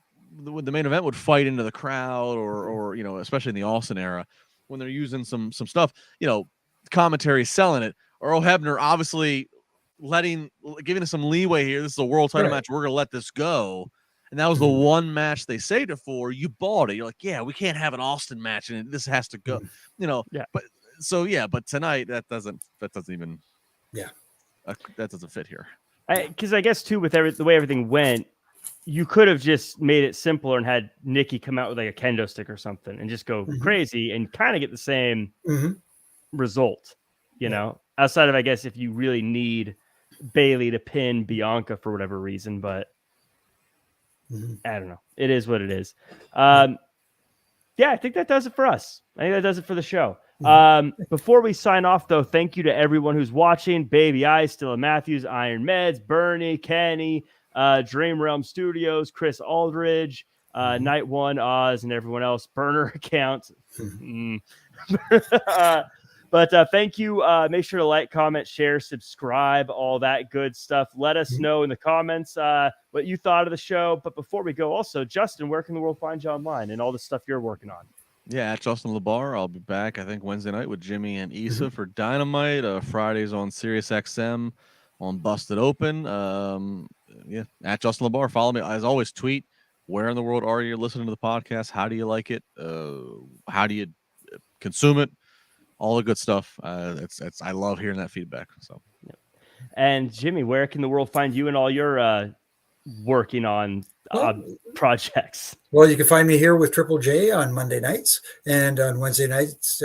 S2: main event would fight into the crowd or especially in the Austin era, when they're using some stuff, commentary selling it. Earl Hebner obviously giving us some leeway here. This is a world title match. We're gonna let this go, and that was the one match they saved it for. You bought it. You're like, we can't have an Austin match, and this has to go. But tonight that doesn't even that doesn't fit here.
S1: Because I guess too, with the way everything went, you could have just made it simpler and had Nikki come out with like a kendo stick or something and just go crazy and kind of get the same result. Outside of, I guess, if you really need Bayley to pin Bianca for whatever reason, but I don't know. It is what it is. I think that does it for us. I think that does it for the show. Before we sign off, though, thank you to everyone who's watching. Baby Ice, Stella Matthews, Iron Meds, Bernie, Kenny, Dream Realm Studios, Chris Aldridge, Night One, Oz, and everyone else. Burner account. But thank you. Make sure to like, comment, share, subscribe, all that good stuff. Let us know in the comments what you thought of the show. But before we go, also, Justin, where can the world find you online and all the stuff you're working on?
S2: Yeah, at Justin LaBar. I'll be back, I think, Wednesday night with Jimmy and Issa for Dynamite. Fridays on Sirius XM on Busted Open. At Justin LaBar. Follow me. As always, tweet. Where in the world are you listening to the podcast? How do you like it? How do you consume it? All the good stuff. I love hearing that feedback. So,
S1: And Jimmy, where can the world find you and all your working on projects?
S3: Well, you can find me here with Triple J on Monday nights and on Wednesday nights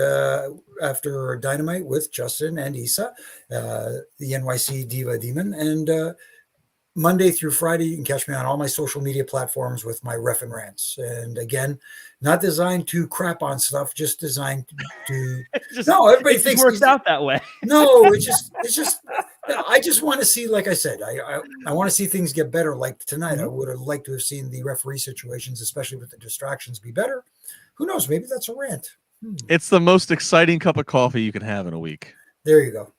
S3: after Dynamite with Justin and Issa, the NYC Diva Demon, and Monday through Friday, you can catch me on all my social media platforms with my ref and rants. And again, not designed to crap on stuff, just designed to. Everybody thinks
S1: it works out that way.
S3: No, it's just. I just want to see, like I said, I want to see things get better. Like tonight, I would have liked to have seen the referee situations, especially with the distractions, be better. Who knows? Maybe that's a rant.
S2: It's the most exciting cup of coffee you can have in a week.
S3: There you go.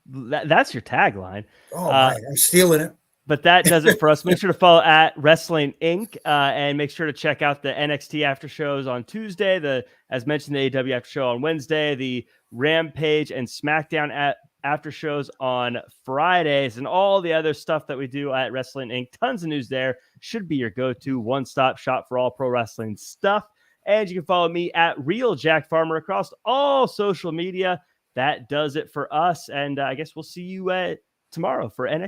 S1: That's your tagline.
S3: Oh, my, I'm stealing it.
S1: But that does it for us. Make sure to follow at Wrestling Inc. And make sure to check out the NXT after shows on Tuesday. As mentioned, the AEW after show on Wednesday, the Rampage and SmackDown after shows on Fridays, and all the other stuff that we do at Wrestling Inc. Tons of news there. Should be your go-to one-stop shop for all pro wrestling stuff. And you can follow me at Real Jack Farmer across all social media. That does it for us. And I guess we'll see you tomorrow for NXT.